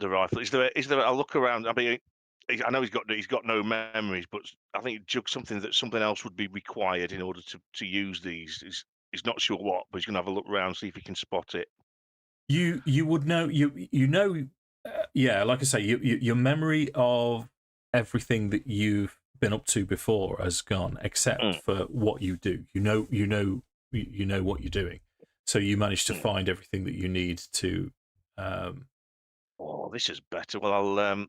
rifle. Is there? I'll look around. I mean, I know he's got no memories, but I think something else would be required in order to use these. He's not sure what, but he's going to have a look around, see if he can spot it. You would know. You know. Yeah, like I say, your memory of everything that you've been up to before has gone, except for what you do. You know what you're doing. So you managed to find everything that you need to. Oh, this is better. Well,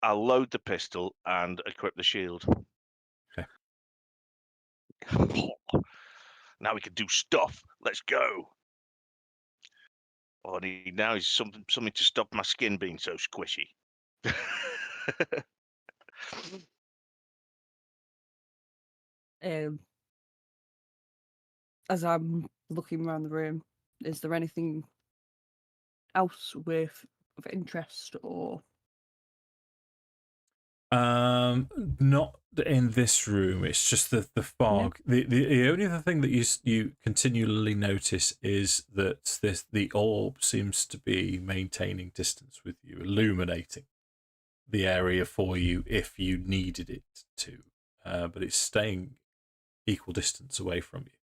I'll load the pistol and equip the shield. Okay. Now we can do stuff. Let's go. All I need now is something to stop my skin being so squishy. As I'm looking around the room, is there anything else of interest or? Not in this room. It's just the fog. Yeah. The only other thing that you continually notice is that the orb seems to be maintaining distance with you, illuminating the area for you if you needed it to, but it's staying equal distance away from you,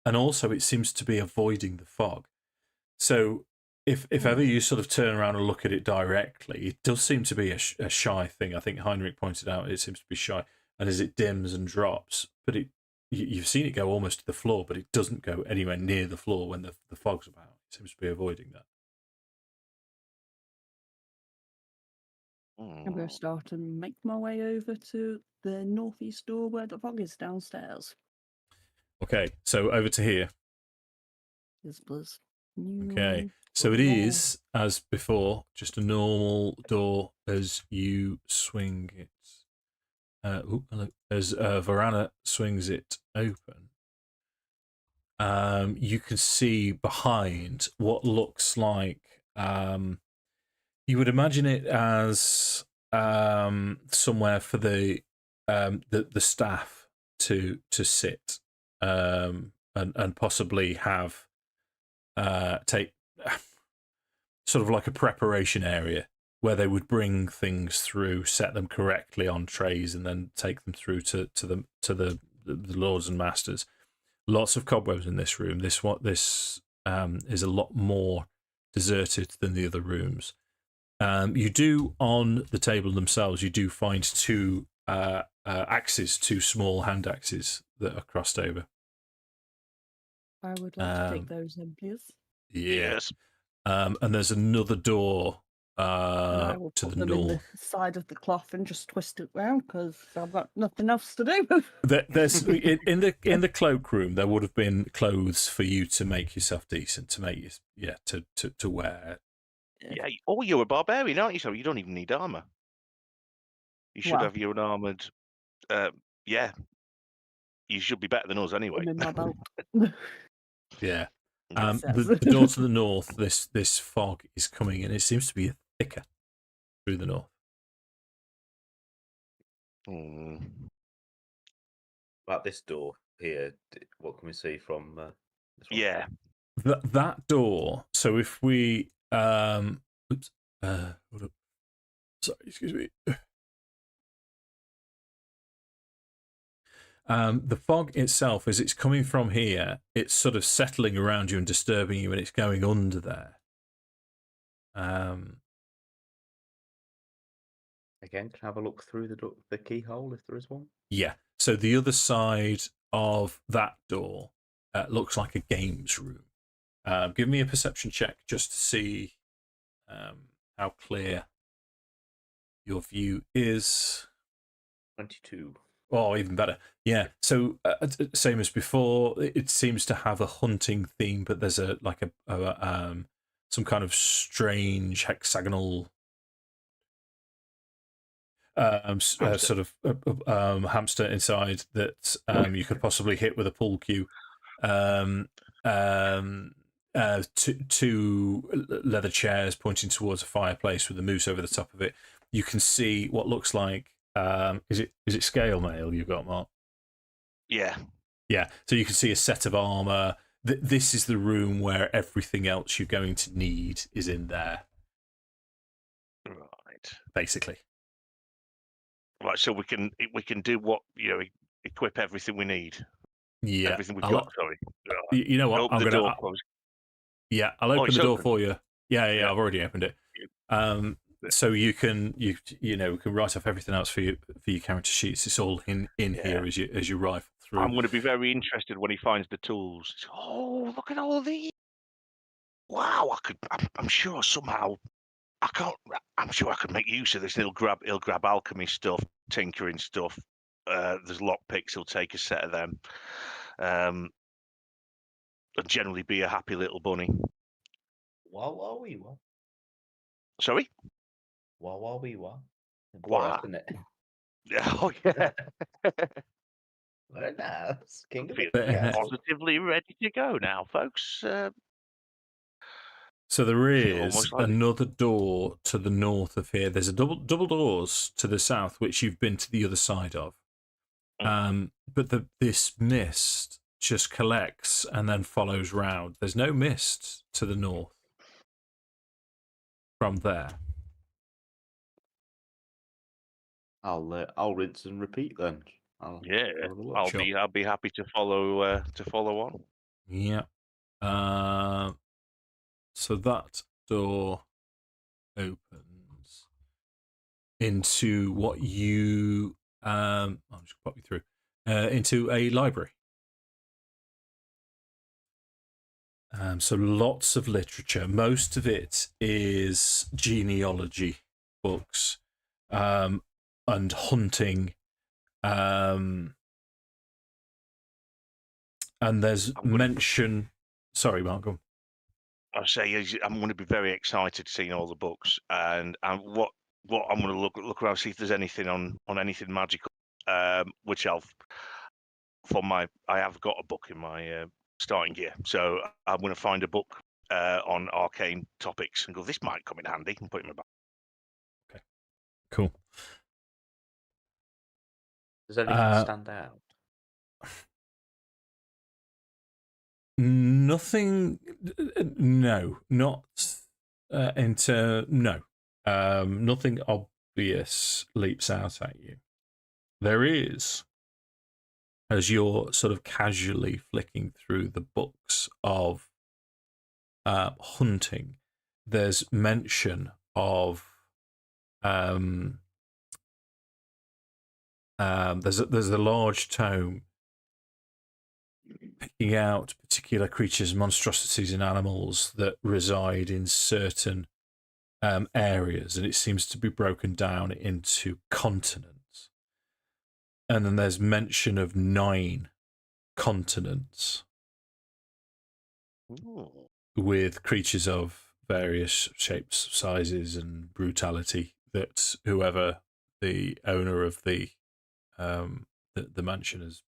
and also it seems to be avoiding the fog. So if ever you sort of turn around and look at it directly, it does seem to be a shy thing. I think Heirnrich pointed out it seems to be shy, and as it dims and drops, but you've seen it go almost to the floor, but it doesn't go anywhere near the floor when the fog's about. It seems to be avoiding that. I'm going to start and make my way over to the northeast door where the fog is downstairs. Okay, so over to here. Yes, please. Okay, so it is, as before, just a normal door as you swing it. As Vorana swings it open, you can see behind what looks like, you would imagine it as somewhere for the staff to sit, and possibly have take sort of like a preparation area where they would bring things through, set them correctly on trays, and then take them through to the lords and masters. Lots of cobwebs in this room. This is a lot more deserted than the other rooms. You do, on the table themselves, you do find two axes, two small hand axes that are crossed over. I would like to take those in, please. Yes. And there's another door I will to put the them north. in the side of the cloth and just twist it round because I've got nothing else to do. There's in the cloakroom. There would have been clothes for you to make yourself decent, to make you to wear. Yeah. Oh, you're a barbarian, aren't you? So you don't even need armor. You should have your unarmored. Yeah. You should be better than us anyway. In my belt. Yeah. The door to the north, this fog is coming in. It seems to be thicker through the north. About this door here, what can we see from this one? Yeah. That door. So if we oops, hold up. Sorry, excuse me. The fog itself, as it's coming from here, it's sort of settling around you and disturbing you, and it's going under there. Again, can I have a look through the keyhole if there is one? Yeah. So the other side of that door looks like a games room. Give me a perception check just to see how clear your view is. 22. Oh, even better. Yeah. So same as before, it seems to have a hunting theme, but there's some kind of strange hexagonal sort of hamster inside that you could possibly hit with a pool cue. Two leather chairs pointing towards a fireplace with a moose over the top of it. You can see what looks like is it scale mail you've got, Mark? Yeah. Yeah. So you can see a set of armor. This is the room where everything else you're going to need is in there. Right. Basically. Right. So we can do what, equip everything we need. Yeah. Everything we've got. Sorry. Right. You know what? Open the door. I'll open the door for you. Yeah. I've already opened it. So you can write off everything else for your character sheets. It's all in here as you rifle through. I'm going to be very interested when he finds the tools. Oh, look at all these! Wow, I'm sure somehow I can't. I'm sure I could make use of this. He'll grab alchemy stuff, tinkering stuff. There's lockpicks. He'll take a set of them, and generally be a happy little bunny. Wow. Sorry. Wow. Wow. Isn't it? Oh yeah. Very nice. King of Feel it. positively ready to go now, folks. So there is almost like another door to the north of here. There's a double doors to the south, which you've been to the other side of. But this mist just collects and then follows round. There's no mist to the north from there. I'll rinse and repeat then. I'll Sure. be happy to follow on. Yeah. So that door opens into what you I'll just pop you through into a library. So lots of literature. Most of it is genealogy books and hunting. And there's mention. Sorry, Malcolm. I say I'm going to be very excited seeing all the books, and what I'm going to look around, see if there's anything on anything magical. Which I have got a book in my starting gear, so I'm going to find a book on arcane topics and go, this might come in handy, and put it in my bag. Okay, cool. Does anything stand out? Nothing. No, not no. Nothing obvious leaps out at you. There is, as you're sort of casually flicking through the books of hunting, there's mention of there's a large tome picking out particular creatures, monstrosities, and animals that reside in certain areas, and it seems to be broken down into continents. And then there's mention of 9 continents. Ooh. With creatures of various shapes, sizes, and brutality that whoever the owner of the mansion is,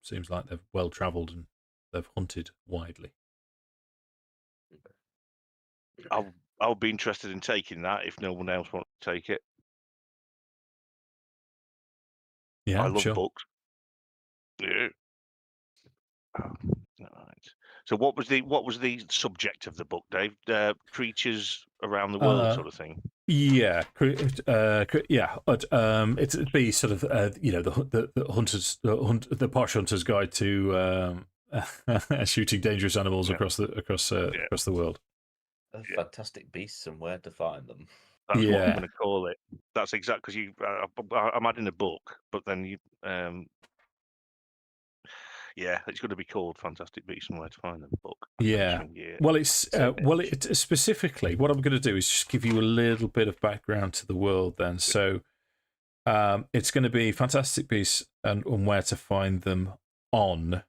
seems like they've well travelled and they've hunted widely. I'll be interested in taking that if no one else wants to take it. Yeah, I love sure. books. Yeah. Right. So what was the subject of the book, Dave? Creatures around the world, sort of thing. Yeah, yeah. It'd be sort of the hunters, the Posh Hunter's Guide to shooting dangerous animals across the world. Fantastic beasts and where to find them. That's what I'm going to call it. That's exactly because I'm adding a book, but then you yeah, it's going to be called Fantastic Beasts and Where to Find Them book. Yeah. Well, it's specifically what I'm going to do is just give you a little bit of background to the world. Then, so it's going to be Fantastic Beasts and Where to Find Them on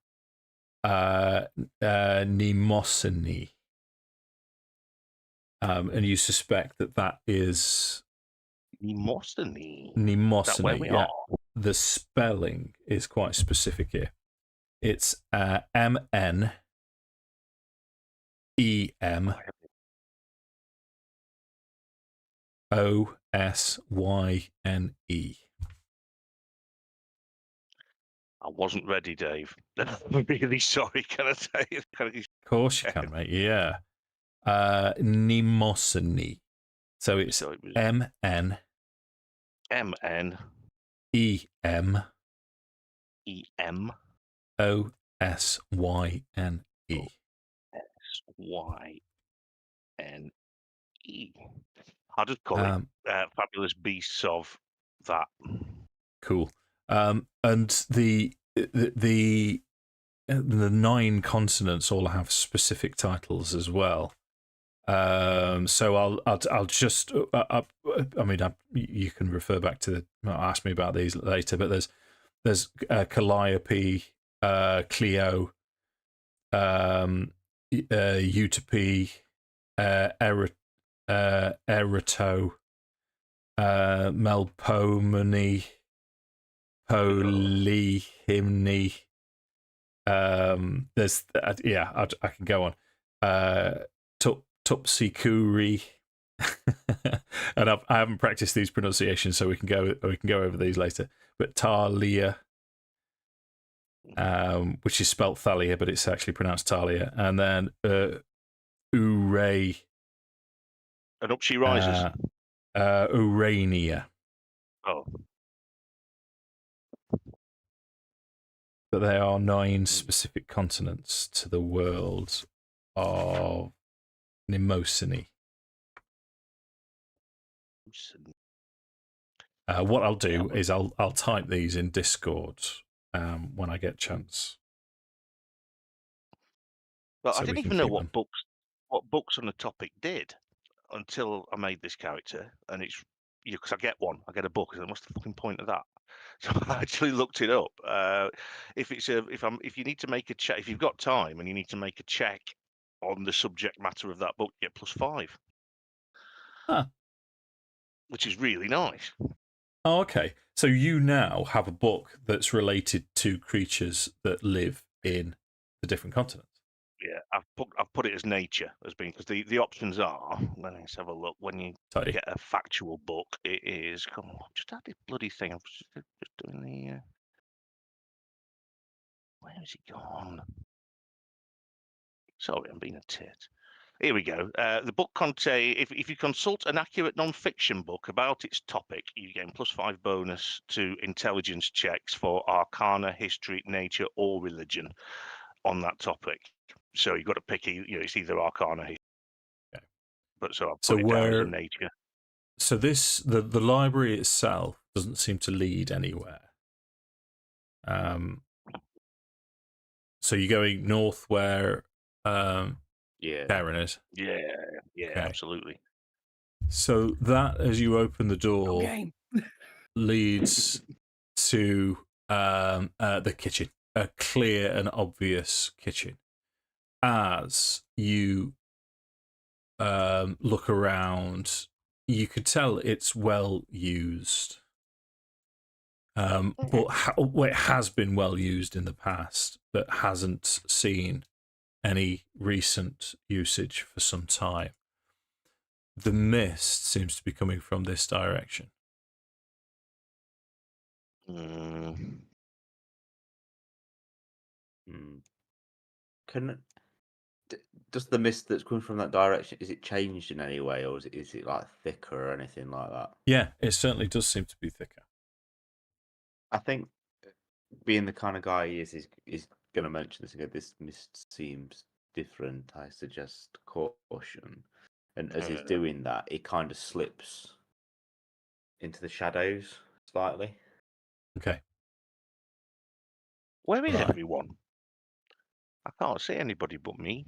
Mnemosyne. And you suspect that is Mnemosyne. Mnemosyne. Where we are. The spelling is quite specific here. It's MNEM OSYNE. I wasn't ready, Dave. I'm really sorry. Can I tell you? Of course you can, mate. Yeah. Mnemosyne. So it's MN MN EM EM OSYNE. SYNE. I'll just call it Fabulous Beasts of that. Cool. And the 9 consonants all have specific titles as well. So I'll just I mean you can refer back to ask me about these later, but there's Calliope, Clio, Utopy, Erato, Melpomene, Polyhymny. There's I can go on. Tupsikuri, and I haven't practiced these pronunciations, so we can go over these later. But Talia, which is spelt Thalia, but it's actually pronounced Talia, and then Uray. And up she rises. Urania. Oh. But there are 9 specific continents to the world of Mnemosyne. What I'll do is I'll type these in Discord when I get a chance. Well, so I didn't even know what books on the topic did until I made this character, and it's because I get a book, and what's the fucking point of that? So I actually looked it up. If you need to make a check, if you've got time and you need to make a check on the subject matter of that book, you get +5. Huh. Which is really nice. Oh, okay. So you now have a book that's related to creatures that live in the different continents. Yeah, I've put it as nature as being, because the options are. Let's have a look. When you get a factual book, it is. Come on, just add this bloody thing. I'm just doing the. Where has it gone? Sorry, I'm being a tit. Here we go. The book contains. If you consult an accurate non-fiction book about its topic, you gain +5 bonus to intelligence checks for Arcana, History, Nature, or Religion on that topic. So you've got to pick. It's either Arcana. Okay. But so I've put it down as Nature. So the library itself doesn't seem to lead anywhere. So you're going north where Kairon is. Yeah, okay. Absolutely. So that, as you open the door, leads to the kitchen, a clear and obvious kitchen. As you look around, you could tell it's well used. But it has been well used in the past, but hasn't seen any recent usage for some time. The mist seems to be coming from this direction. Does the mist that's coming from that direction, is it changed in any way, or is it like thicker or anything like that? Yeah, it certainly does seem to be thicker. I think, being the kind of guy he is going to mention this again. This mist seems different. I suggest caution. And as he's doing that, it kind of slips into the shadows slightly. Okay. Where is everyone? I can't see anybody but me.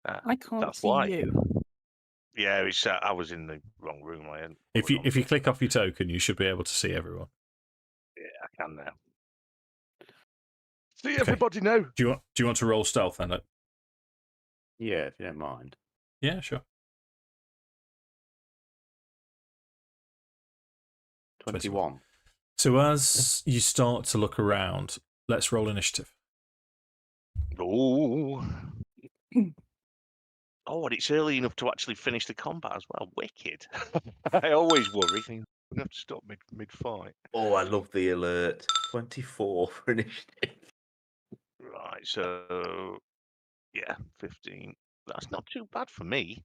I can't see you. Yeah, I was in the wrong room. If you click off your token, you should be able to see everyone. Yeah, I can now. See everybody now. Do you want to roll stealth then? Yeah, if you don't mind. Yeah, sure. 21. So as you start to look around, let's roll initiative. Oh. Oh, and it's early enough to actually finish the combat as well. Wicked. I always worry. I'm going to have to stop mid-fight. Oh, I love the alert. 24 for initiative. Right, so... Yeah, 15. That's not too bad for me.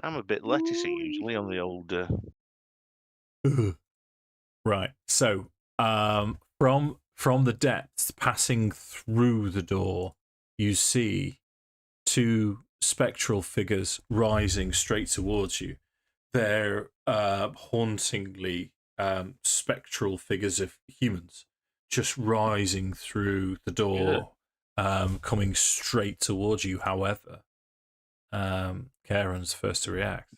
I'm a bit lettucey usually on the old... Right, so from the depths, passing through the door, you see 2 spectral figures rising straight towards you. They're hauntingly spectral figures of humans just rising through the door, coming straight towards you. However, Kairon's first to react.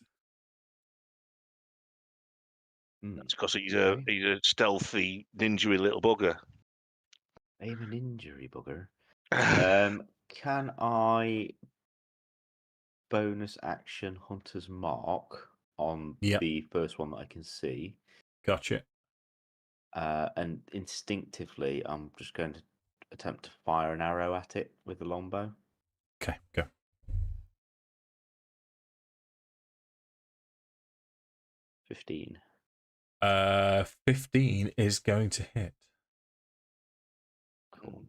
That's because he's a stealthy, ninja little bugger. I'm an injury bugger. Can I bonus action Hunter's Mark on the first one that I can see? Gotcha. And instinctively, I'm just going to attempt to fire an arrow at it with the longbow. Okay, go. 15. 15 is going to hit. Cool.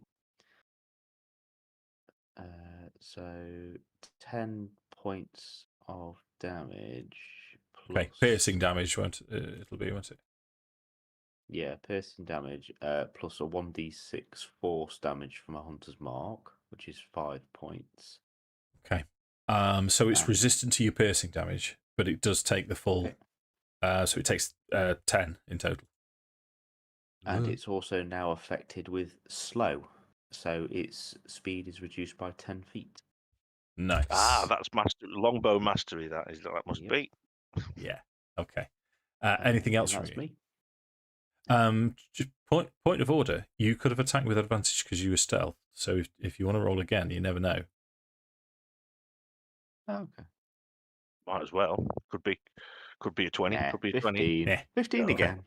So 10 points of damage. Plus... Okay, piercing damage won't it'll be, won't it? Yeah, piercing damage, plus a 1d6 force damage from a Hunter's Mark, which is 5 points. Okay. So it's resistant to your piercing damage, but it does take the full. So it takes 10 in total. And it's also now affected with slow, so its speed is reduced by 10 feet. Nice. That's longbow mastery. That must be. Yeah. Okay. Anything else from that's you? Me. Just point of order. You could have attacked with advantage because you were stealth. So if you want to roll again, you never know. Oh, okay. Might as well. Could be a 20. Could be a 15. 20. 15 again.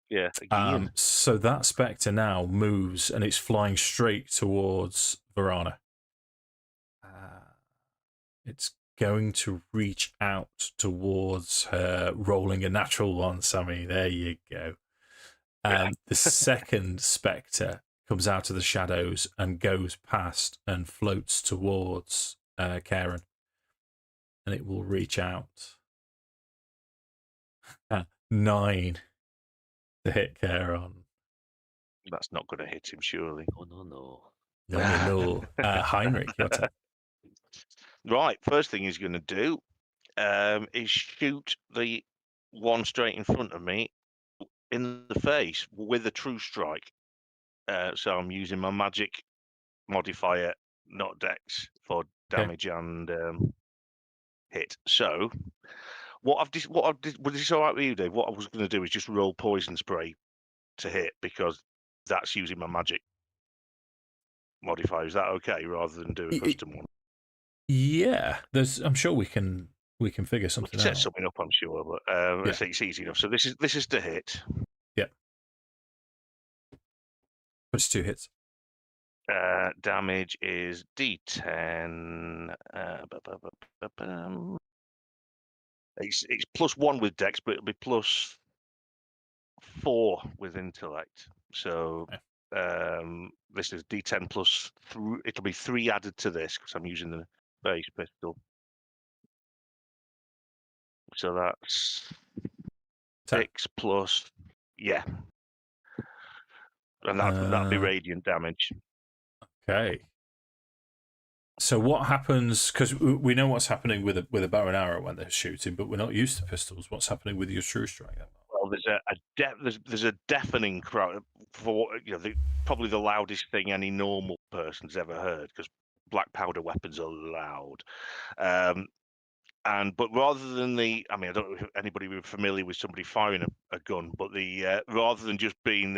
Yeah. Again. So that spectre now moves and it's flying straight towards Vorana. It's going to reach out towards her, rolling a natural one, Sammi. There you go. The second spectre comes out of the shadows and goes past and floats towards Kairon. And it will reach out. 9 to hit Kairon. That's not going to hit him, surely. Oh, no. No. Heirnrich, your turn. Right, first thing he's going to do is shoot the one straight in front of me in the face with a true strike. So I'm using my magic modifier, not dex, for damage and hit. So would this all right with you, Dave? What I was going to do is just roll poison spray to hit because that's using my magic modifier. Is that okay, rather than do a custom one? Yeah, I'm sure we can figure something out. Set something up, I'm sure, but it's easy enough. So this is to hit. Yep. What's 2 hits? Damage is D10. It's +1 with Dex, but it'll be +4 with Intellect. So this is D10 +3. It'll be 3 added to this because I'm using the base pistol. So that's 6 plus, and that'd be radiant damage. Okay. So what happens? Because we know what's happening with a bow and arrow when they're shooting, but we're not used to pistols. What's happening with your true strike? Well, there's a deafening crowd for probably the loudest thing any normal person's ever heard because black powder weapons are loud. But rather than I don't know if anybody was familiar with somebody firing a gun, but rather than just being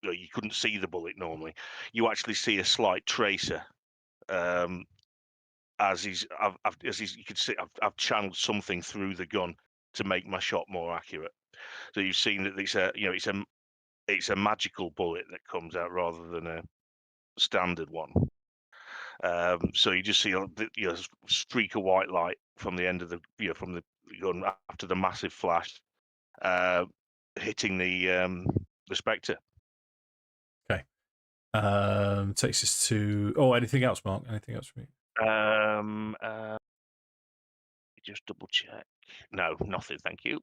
you couldn't see the bullet normally, you actually see a slight tracer. As you can see, I've channeled something through the gun to make my shot more accurate. So you've seen that it's a magical bullet that comes out rather than a standard one. So you just see a streak of white light from the end of the gun after the massive flash, hitting the spectre. Okay. Takes us to. Oh, anything else, Mark? Anything else from you? Just double check. No, nothing. Thank you.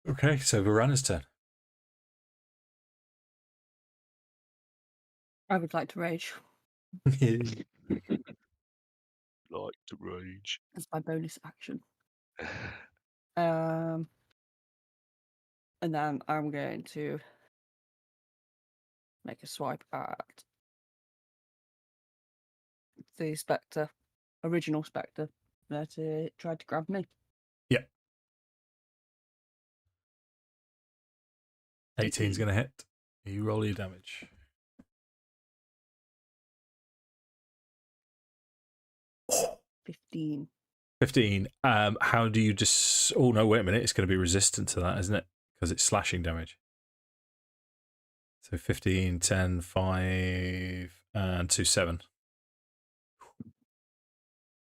Okay, so Vorana's turn. I would like to rage. Like to rage. That's my bonus action. And then I'm going to make a swipe at the Spectre, original Spectre, that it tried to grab me. Yeah. 18's going to hit. You roll your damage. 15. 15. How do you just... Oh, no, wait a minute. It's going to be resistant to that, isn't it? Because it's slashing damage. So 15, 10, 5, and 2, 7.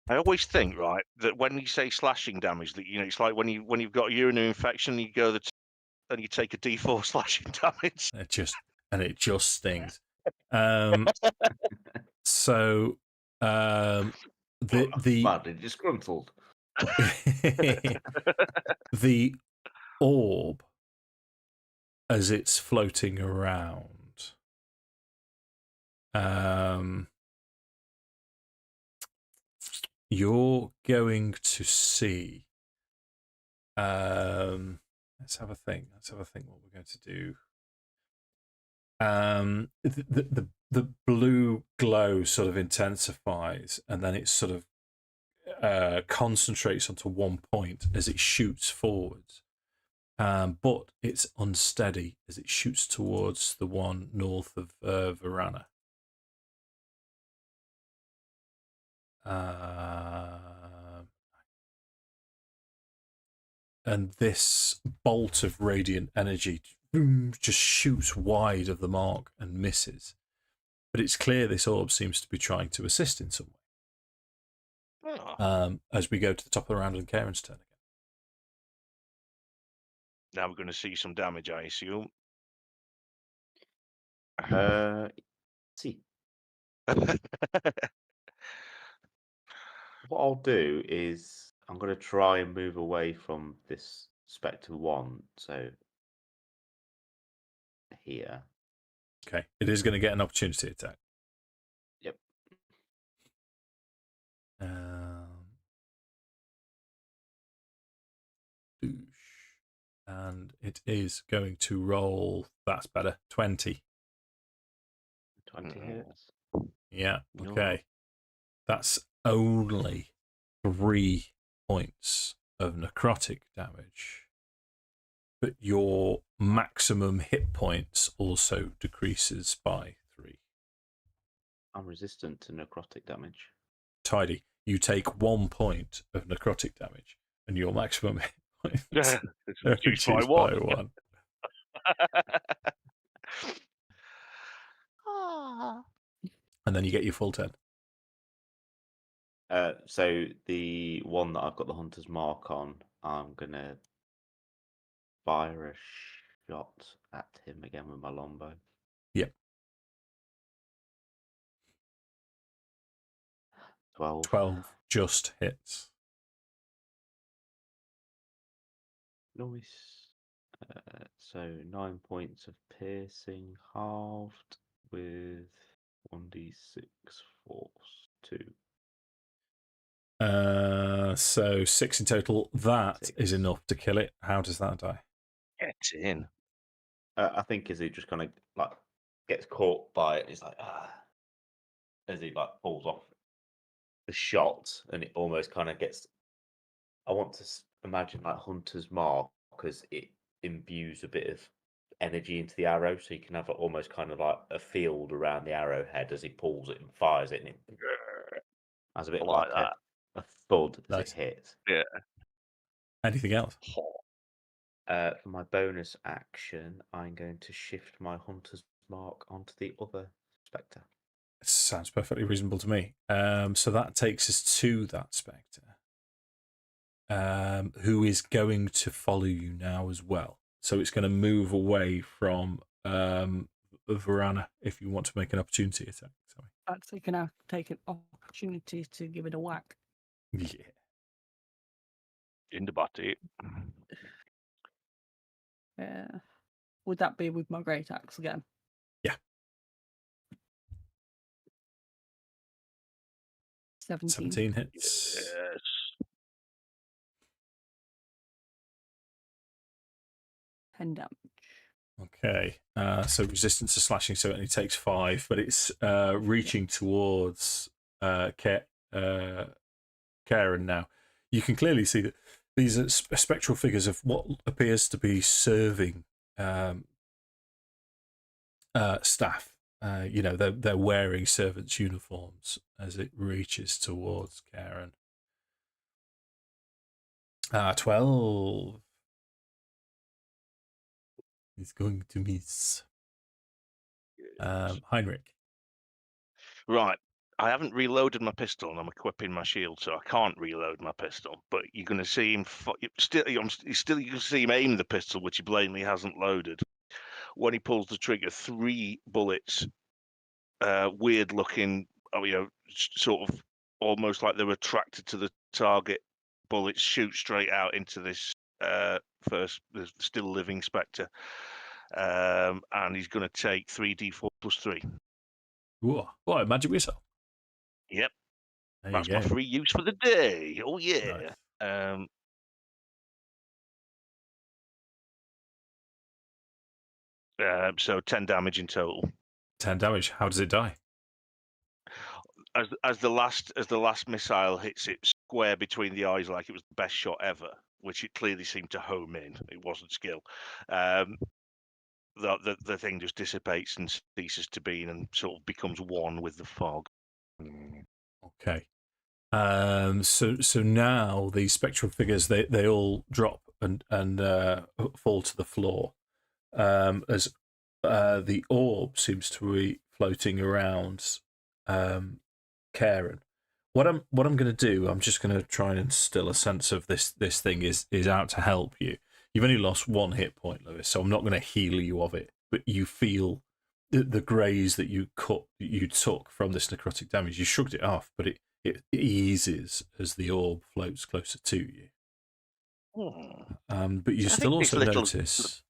I always think, right, that when you say slashing damage, that it's like when you've got a urinary infection, you go and you take a D4 slashing damage. It just stings. So the Badly disgruntled. the orb, as it's floating around, you're going to see. Let's have a think. What we're going to do. The blue glow sort of intensifies, and then it sort of concentrates onto one point as it shoots forwards. But it's unsteady as it shoots towards the one north of Vorana. And this bolt of radiant energy just shoots wide of the mark and misses. But it's clear this orb seems to be trying to assist in some way. As we go to the top of the round and Kairon's turn again. Now we're going to see some damage, I assume. See. What I'll do is I'm going to try and move away from this Spectre 1. So here. Okay. It is going to get an opportunity attack. Yep. And it is going to roll, that's better, 20. 20 hits. Yeah, okay. That's only 3 points of necrotic damage. But your maximum hit points also decreases by 3. I'm resistant to necrotic damage. Tidy. You take 1 point of necrotic damage, and your maximum hit points It's are reduced reduced by by 1. 1. And then you get your full 10. So the one that I've got the Hunter's Mark on, I'm going to fire a shot at him again with my longbow. Yep. 12. 12 just hits. Nice. So 9 points of piercing, halved with 1d6 force 2. So 6 in total. That 6. is enough to kill it. How does that die? Get in. I think as he just kind of like gets caught by it, he's like as he like pulls off the shot, and it almost kind of gets. I want to imagine like Hunter's Mark, because it imbues a bit of energy into the arrow, so you can have almost kind of like a field around the arrowhead as he pulls it and fires it, and it has a bit Like like a thud as Nice. it hits. Yeah. Anything else? For my bonus action, I'm going to shift my Hunter's Mark onto the other Spectre. Sounds perfectly reasonable to me. So that takes us to that Spectre, who is going to follow you now as well. So it's going to move away from Vorana if you want to make an opportunity attack. Sorry. Actually, can I take an opportunity to give it a whack? Yeah. In the body. Would that be with my great axe again? Yeah. 17 hits. Yes. Ten damage. Okay. So resistance to slashing, so it only takes 5, but it's reaching towards Kairon now. You can clearly see that these are spectral figures of what appears to be serving staff. They're wearing servants' uniforms as it reaches towards Kairon. 12. He's going to miss. Heirnrich. Right. I haven't reloaded my pistol and I'm equipping my shield, so I can't reload my pistol. But you're going to see him still. You can see him aim the pistol, which he blatantly hasn't loaded. When he pulls the trigger, 3 bullets, weird looking, sort of almost like they're attracted to the target. Bullets shoot straight out into this the still living spectre, and he's going to take 3d4 plus 3. Whoa! What a magic missile! Yep. There That's you go. my free use for the day. Oh, yeah. Nice. So 10 damage in total. 10 damage. How does it die? As the last missile hits it square between the eyes, like it was the best shot ever, which it clearly seemed to home in. It wasn't skill. The thing just dissipates and ceases to be, and sort of becomes one with the fog. Okay. So now these spectral figures they all drop and fall to the floor. As the orb seems to be floating around Kairon. What I'm going to do, I'm just going to try and instill a sense of this thing is out to help you. You've only lost 1 hit point, Lewis, so I'm not going to heal you of it. But you feel the graze that you took from this necrotic damage. You shrugged it off, but it eases as the orb floats closer to you. But you still also notice.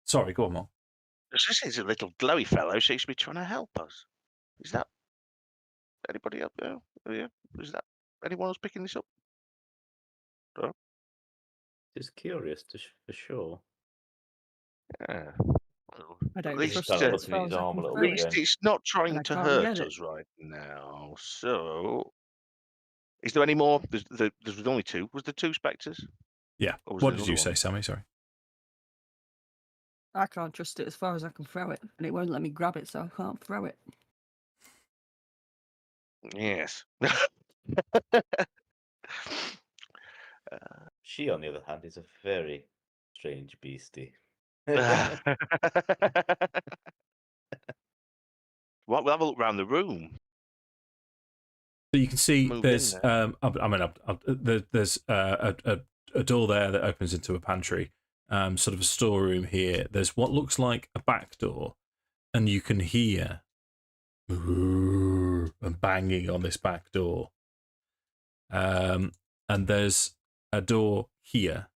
Sorry, go on, Mark. This is a little glowy fellow seems to be trying to help us. Is that anybody up there? Yeah. Is that anyone else picking this up? No? Just curious, for sure. Yeah. I don't At least, trust Kind it of as looking far at his as I arm a can little at throw bit it. least it's not trying And I to can't hurt get it. us right now. So, is there any more? There's only 2. Was there 2 spectres? Yeah. Or was What there did you another say, Sammy? Sorry. I can't trust it as far as I can throw it, and it won't let me grab it, so I can't throw it. one? Yes. She, on the other hand, is a very strange beastie. Well, we'll have a look around the room. So you can see Move there's in there. there's a door there that opens into a pantry, sort of a storeroom here. There's what looks like a back door, and you can hear and banging on this back door. And there's a door here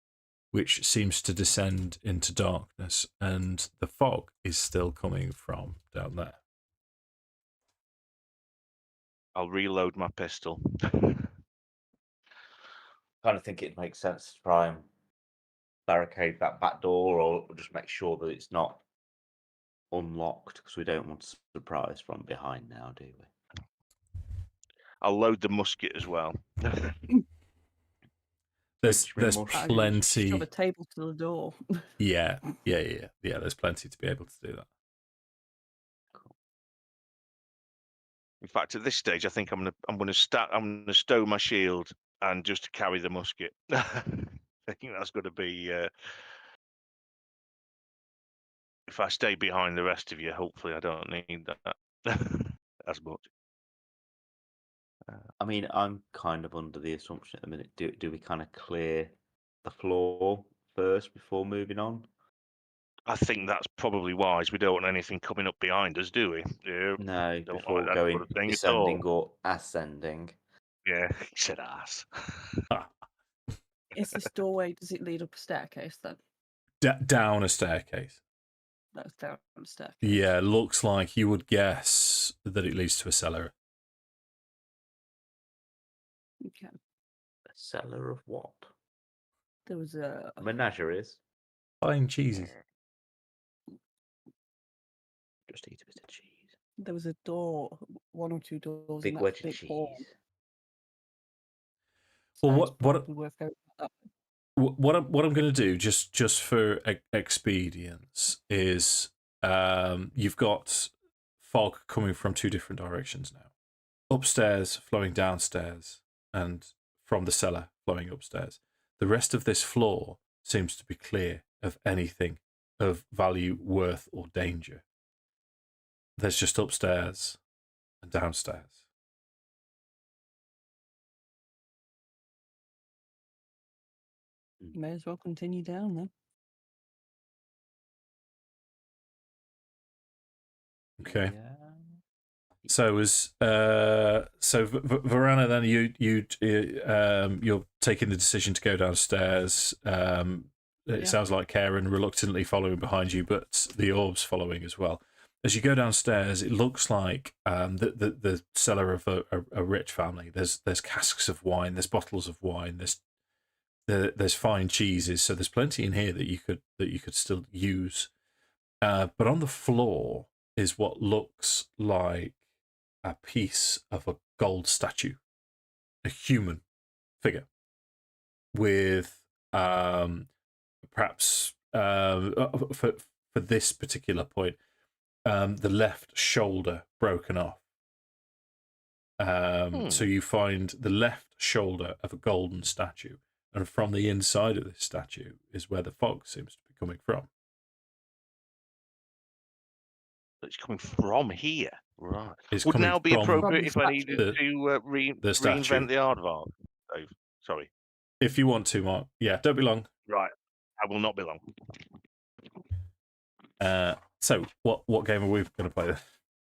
which seems to descend into darkness, and the fog is still coming from down there. I'll reload my pistol. Kind of think it makes sense to try and barricade that back door, or just make sure that it's not unlocked, because we don't want a surprise from behind now, do we? I'll load the musket as well. There's Richmond musket. plenty. Shove a table to the door. Yeah. There's plenty to be able to do that. In fact, at this stage, I think I'm gonna stow my shield and just carry the musket. I think that's going to be. If I stay behind the rest of you, hopefully I don't need that as much. I mean, I'm kind of under the assumption at the minute. Do we kind of clear the floor first before moving on? I think that's probably wise. We don't want anything coming up behind us, do we? Yeah, No, don't before like that going sort of thing at descending all. or ascending. Yeah, he said ass. Is this doorway, does it lead up a staircase then? Down a staircase. That's down a staircase. Yeah, looks like you would guess that it leads to a cellar. Okay. A cellar of what? There was a Menageries. Fine cheeses. Just eat a bit of cheese. There was a door, 1 or 2 doors Big in that wedge of big hall. cheese. So Well, it's probably worth going up. what I'm going to do, just for expedience, is you've got fog coming from two different directions now. Upstairs, flowing downstairs, and from the cellar, flowing upstairs. The rest of this floor seems to be clear of anything of value, worth, or danger. There's just upstairs and downstairs. May as well continue down then. Okay. Yeah. So Vorana, then you're taking the decision to go downstairs. It sounds like Kairon reluctantly following behind you, but the orb's following as well. As you go downstairs, it looks like the cellar of a rich family. There's casks of wine, there's bottles of wine, there's fine cheeses. So there's plenty in here that you could still use. But on the floor is what looks like a piece of a gold statue, a human figure, with perhaps for this particular point, the left shoulder broken off. So you find the left shoulder of a golden statue, and from the inside of this statue is where the fog seems to be coming from. It's coming from here, right? It's Would coming now be from appropriate the if I needed statue. to The statue. reinvent the aardvark. Oh, sorry. If you want to, Mark. Yeah, don't be long. Right, I will not be long. So what game are we going to play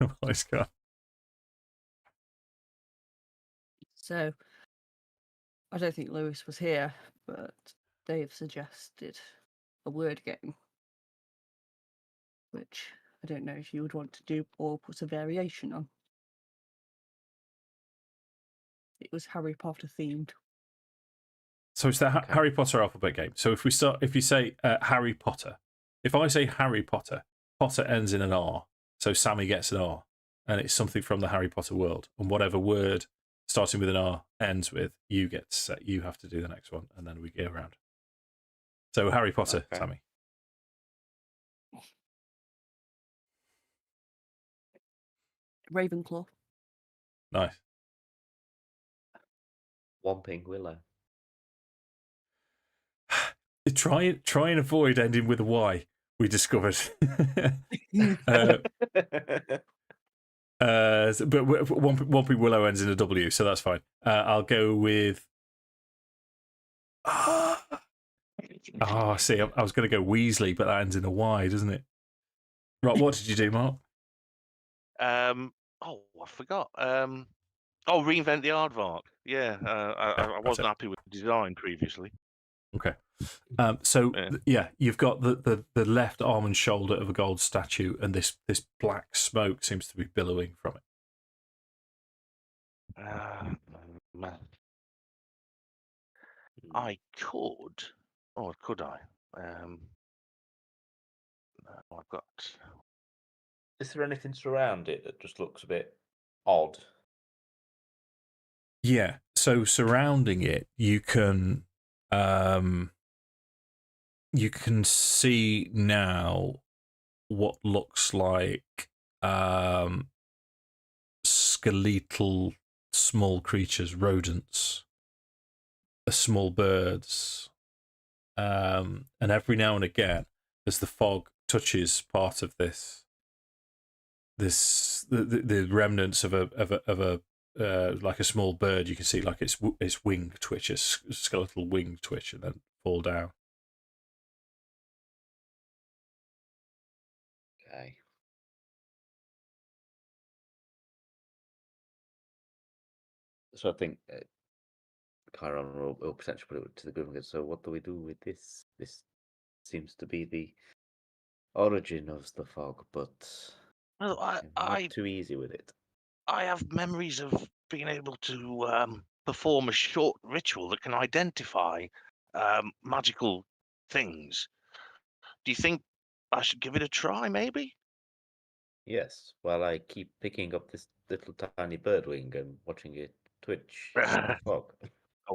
then? Let's go. So I don't think Lewis was here, but Dave suggested a word game, which I don't know if you would want to do or put a variation on. It was Harry Potter themed. So it's the Harry Potter alphabet game. So if you say Harry Potter, if I say Harry Potter, Potter ends in an R, so Sammi gets an R, and it's something from the Harry Potter world, and whatever word starting with an R ends with, you get to say, you have to do the next one, and then we go around. So Harry Potter, Okay. Sammi. Ravenclaw. Nice. Whomping Willow. Try and avoid ending with a Y. We discovered. But Whomping Willow ends in a W, so that's fine. I'll go with. See, I was going to go Weasley, but that ends in a Y, doesn't it? Right, what did you do, Mark? I forgot. Reinvent the aardvark. Yeah, I wasn't happy with the design previously. Okay. You've got the left arm and shoulder of a gold statue, and this black smoke seems to be billowing from it. I could. Oh, could I? I've got. Is there anything surround it that just looks a bit odd? Yeah. So surrounding it, you can see now what looks like skeletal small creatures, rodents, small birds, and every now and again, as the fog touches part of the remnants of a like a small bird, you can see like its wing twitch, a skeletal wing twitch, and then fall down. Okay. So I think Kairon will potentially put it to the group again. So what do we do with this? This seems to be the origin of the fog, but Well, not too easy with it. I have memories of being able to perform a short ritual that can identify magical things. Do you think I should give it a try, maybe? Yes. While I keep picking up this little tiny bird wing and watching it twitch in the fog.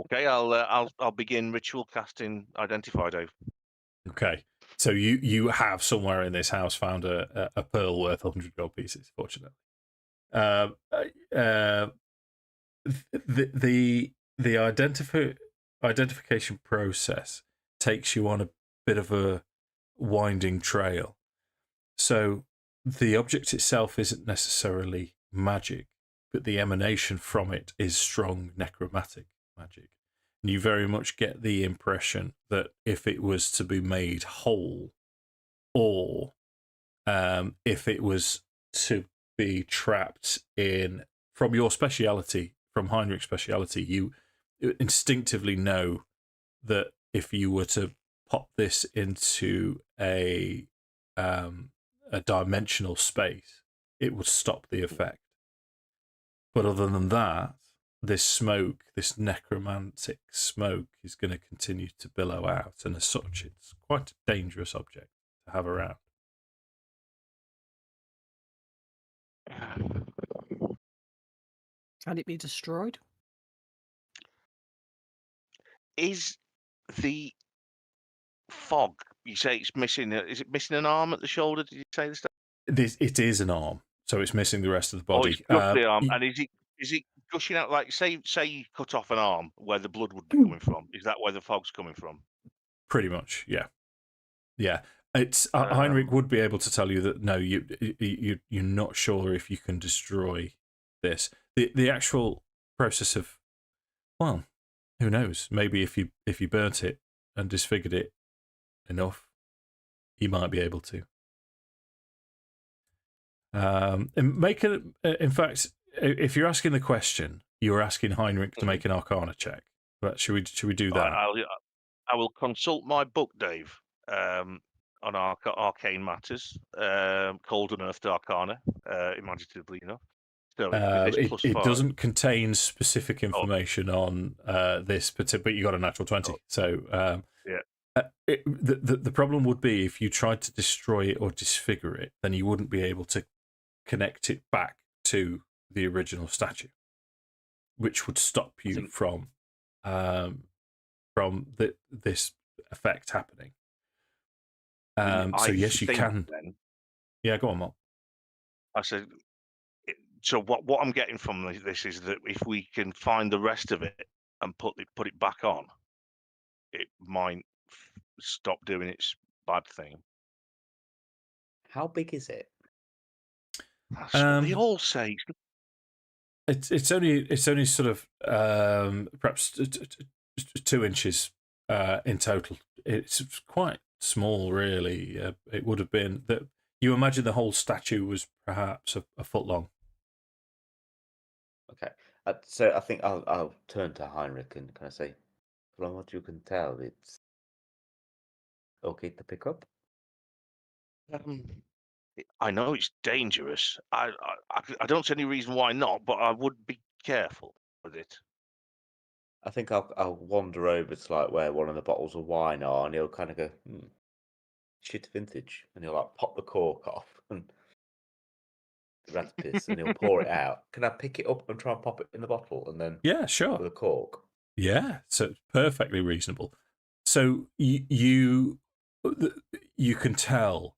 Okay, I'll begin ritual casting Identify, Dave. Okay, so you have somewhere in this house found a pearl worth 100 gold pieces. Fortunately, the identification process takes you on a bit of a winding trail. So the object itself isn't necessarily magic, but the emanation from it is strong necromantic magic. And you very much get the impression that if it was to be made whole, or if it was to be trapped in, from your speciality, from Heirnrich's speciality, you instinctively know that if you were to pop this into a dimensional space, it would stop the effect. But other than that, this smoke, this necromantic smoke, is going to continue to billow out, and as such, it's quite a dangerous object to have around. Can it be destroyed? Is the fog? You say it's missing. Is it missing an arm at the shoulder? Did you say this? It is an arm, so it's missing the rest of the Oh, body. it's just the arm. And is it gushing out? Like say you cut off an arm, where the blood would be coming from? Is that where the fog's coming from? Pretty much, yeah. It's Heirnrich would be able to tell you that no, you're not sure if you can destroy this. The actual process of, well, who knows? Maybe if you burnt it and disfigured it enough, you might be able to. And in fact, if you're asking the question, you're asking Heirnrich to make an Arcana check. But should we do that? I will consult my book, Dave, on arcane matters, called Unearthed Arcana, imaginatively enough. So it doesn't contain specific information on this, but you got a natural 20. So yeah. The problem would be if you tried to destroy it or disfigure it, then you wouldn't be able to connect it back to the original statue, which would stop you from this effect happening. So yes, you can. Then, yeah, go on, Mark. I said. So what I'm getting from this is that if we can find the rest of it and put it back on, it might stop doing its bad thing. How big is it? That's what they all say. It's only sort of perhaps 2 inches in total. It's quite small, really. It would have been that you imagine the whole statue was perhaps a foot long. Okay, so I think I'll turn to Heirnrich and kind of say, from what you can tell, it's okay to pick up. I know it's dangerous. I don't see any reason why not, but I would be careful with it. I think I'll wander over to like where one of the bottles of wine are, and he'll kind of go, shit vintage, and he'll like pop the cork off and the rat's piss, and he'll pour it out. Can I pick it up and try and pop it in the bottle, and then Sure, with a cork? Yeah, so it's perfectly reasonable. So you can tell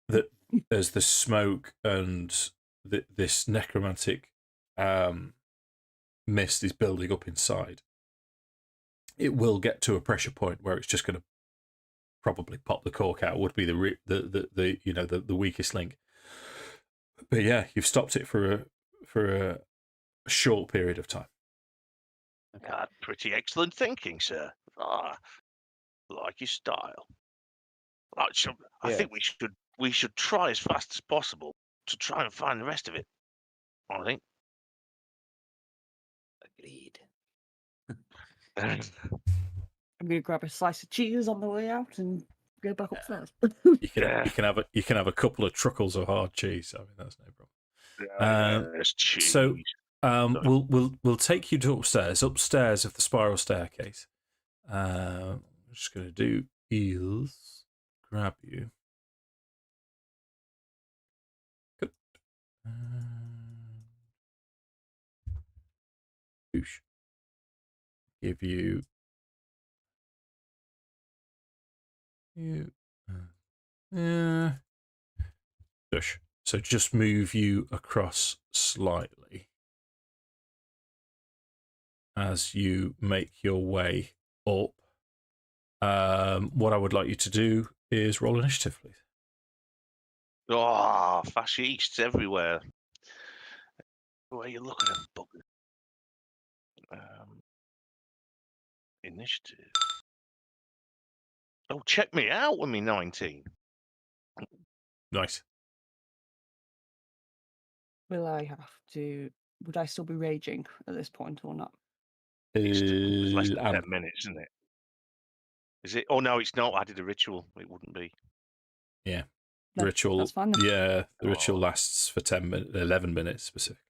that as the smoke and this necromantic mist is building up inside, it will get to a pressure point where it's just going to probably pop the cork out. Would be the weakest link. But yeah, you've stopped it for a short period of time. Pretty excellent thinking, sir. Like your style. I think we should try as fast as possible to try and find the rest of it. I think. Agreed. I'm going to grab a slice of cheese on the way out and go back upstairs. You can have a couple of truckles of hard cheese. I mean, that's no problem. Cheese. So we'll take you to upstairs of the spiral staircase. I'm just going to do is grab you. Good. Boosh. give you push. So just move you across slightly as you make your way up. What I would like you to do is roll initiative, please. Oh, fascists everywhere. Where you look at them buggers. Initiative. Oh, check me out with me 19. Nice. Will I have to? Would I still be raging at this point or not? It's less than 10 minutes, isn't it? Is it? Oh no, it's not. I did a ritual. It wouldn't be. Yeah. No, Ritual. that's fine then. Yeah, the ritual lasts for 11 minutes specific.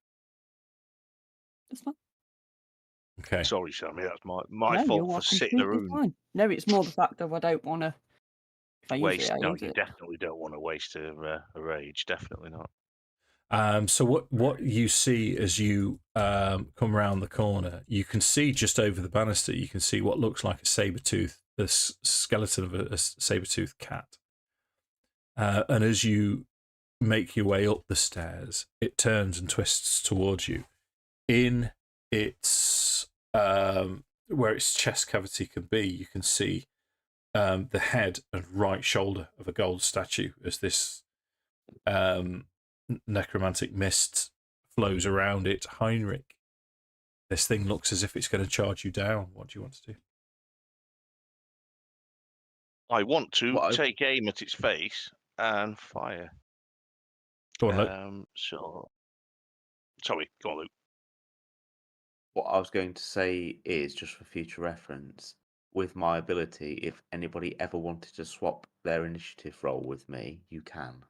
That's fine. Okay. Sorry, Sammy. That's my No, fault you're for sitting in a completely room. fine. No, it's more the fact of I don't want to. If I use Waste. it, I No, use you it. definitely don't want to waste a rage. Definitely not. So what you see as you come around the corner, you can see just over the banister, you can see what looks like a saber-tooth, the skeleton of a saber-toothed cat. And as you make your way up the stairs, it turns and twists towards you. In its where its chest cavity can be, you can see the head and right shoulder of a gold statue as this necromantic mist flows around it. Heirnrich, this thing looks as if it's going to charge you down. What do you want to do? I want to take aim at its face and fire. Go on, Luke. So, sorry, go on, Luke. What I was going to say is, just for future reference, with my ability, if anybody ever wanted to swap their initiative roll with me, you can.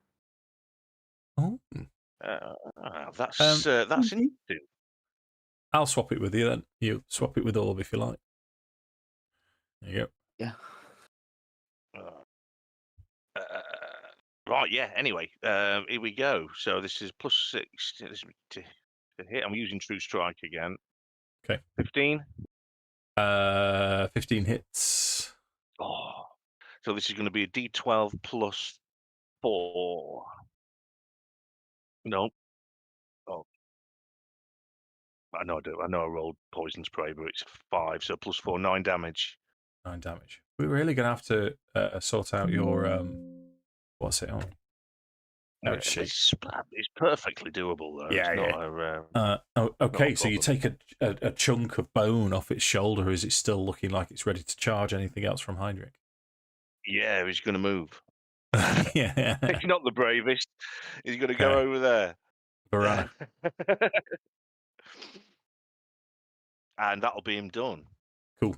Oh, that's Mm-hmm. interesting. I'll swap it with you then. You swap it with Orb if you like. There you go. Yeah. Right, yeah. Anyway, here we go. So this is +6 to hit. I'm using True Strike again. Okay. 15. 15 hits. Oh, so this is going to be a D12 +4. No. Oh, I know I do. I know I rolled poison spray, but it's 5, so +4, 9 damage. 9 damage. We're really going to have to sort out your what's it on? Oh, shit. It's perfectly doable though. Yeah, it's not okay, so you problem. take a chunk of bone off its shoulder. Is it still looking like it's ready to charge anything else from Heirnrich? Yeah, he's going to move. Yeah. He's not the bravest. He's going to go over there. Vorana. And that'll be him done. Cool.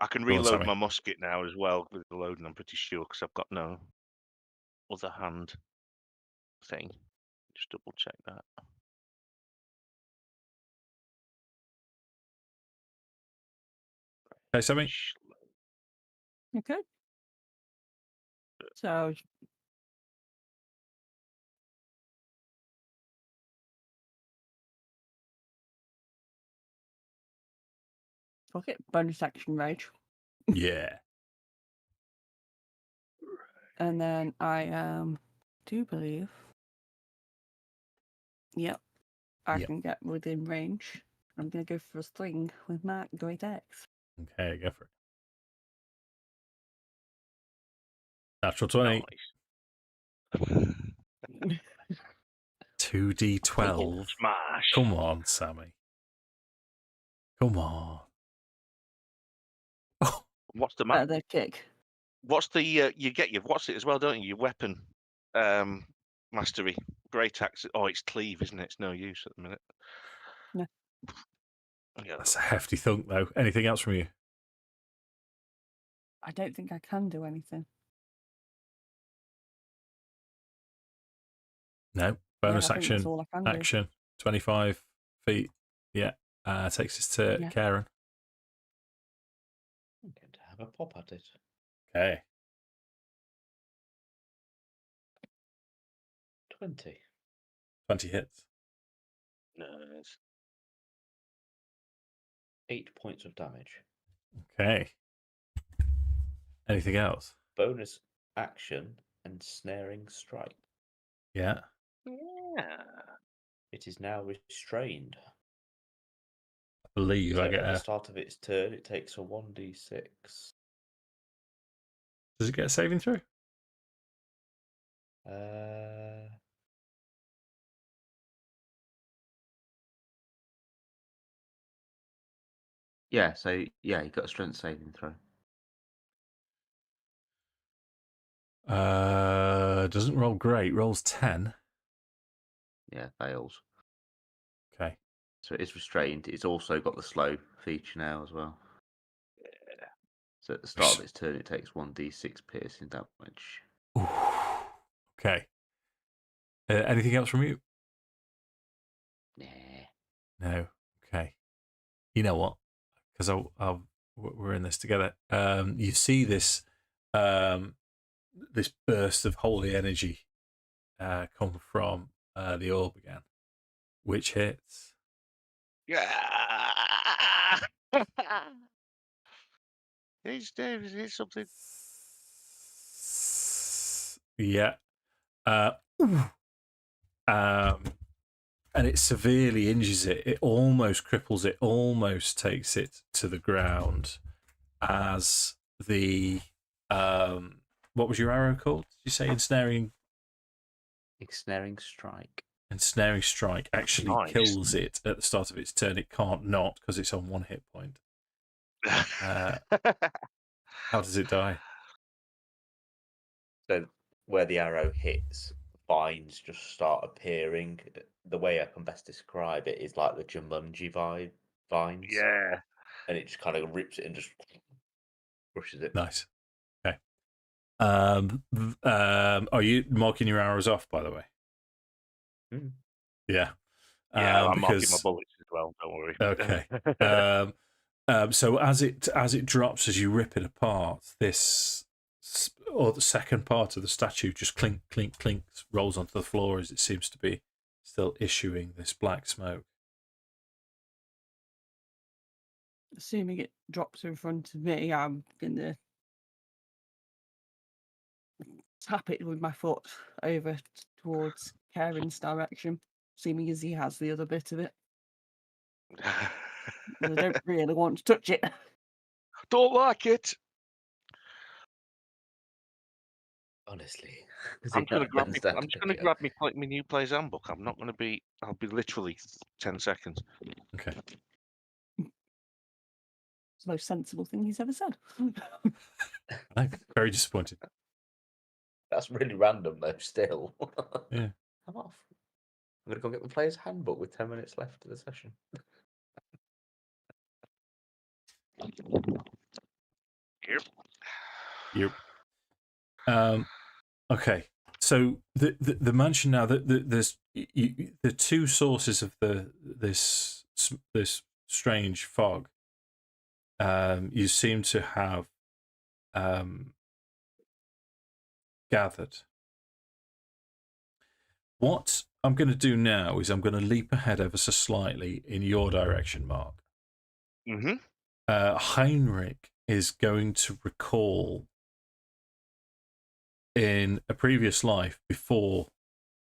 I can Go on, reload Sammi. my musket now as well with the loading, I'm pretty sure, because I've got no other hand thing. Just double check that. Okay, Sammi. Okay. So fuck it, bonus action rage. Yeah. And then I do believe. Yep. I Yep. can get within range. I'm gonna go for a swing with my great axe. Okay, go for it. Natural 20. Nice. 2d12. Smash. Come on, Sammi. Come on. Oh. What's the The kick. What's the you get your what's it as well, don't you? Your weapon mastery. Great axe. Oh, it's cleave, isn't it? It's no use at the minute. No. Yeah. That's a hefty thunk, though. Anything else from you? I don't think I can do anything. No. Bonus I think that's action. all I can do. Action. 25 feet. Yeah. Takes us to Kairon. I'm going to have a pop at it. Okay. 20. 20 hits. Nice. 8 points of damage. Okay. Anything else? Bonus action and snaring strike. Yeah. Yeah. It is now restrained. I believe So I get at the a. start of its turn, it takes a 1d6. Does it get a saving throw? Yeah, so yeah, you got a strength saving throw. Doesn't roll great. Rolls 10. Yeah, fails. Okay. So it is restrained. It's also got the slow feature now as well. Yeah. So at the start of its turn, it takes 1d6 piercing damage. Ooh. Okay. Anything else from you? Nah. No. Okay. You know what? Because we're in this together. You see this this burst of holy energy come from the orb again, which hits. Yeah. He's dead. Is it something? Yeah. And it severely injures it. It almost cripples it, almost takes it to the ground as the what was your arrow called? Did you say ensnaring strike. Ensnaring strike actually Nice. kills it at the start of its turn. It can't not because it's on 1 hit point. How does it die? So where the arrow hits, vines just start appearing. The way I can best describe it is like the Jumanji vines. Yeah. And it just kind of rips it and just brushes it. Nice. Okay. Are you marking your arrows off, by the way? Mm. Yeah. Yeah, I'm marking my because bullets as well. Don't worry. Okay. So as it drops, as you rip it apart, this or the second part of the statue just clink, clink, clink, rolls onto the floor as it seems to be still issuing this black smoke. Assuming it drops in front of me, I'm gonna tap it with my foot over towards Kairon's direction, seeming as he has the other bit of it. I don't really want to touch it. Don't like it. Honestly. I'm just gonna grab my new player's handbook. I'm not gonna be. I'll be literally 10 seconds. Okay. It's the most sensible thing he's ever said. Very disappointed. That's really random though, still. Yeah. I'm off. I'm going to go get the player's handbook with 10 minutes left of the session. Yep. Okay. So the mansion now, there's the two sources of this strange fog. You seem to have gathered. What I'm going to do now is I'm going to leap ahead ever so slightly in your direction, Mark. Mm-hmm. Heirnrich is going to recall in a previous life before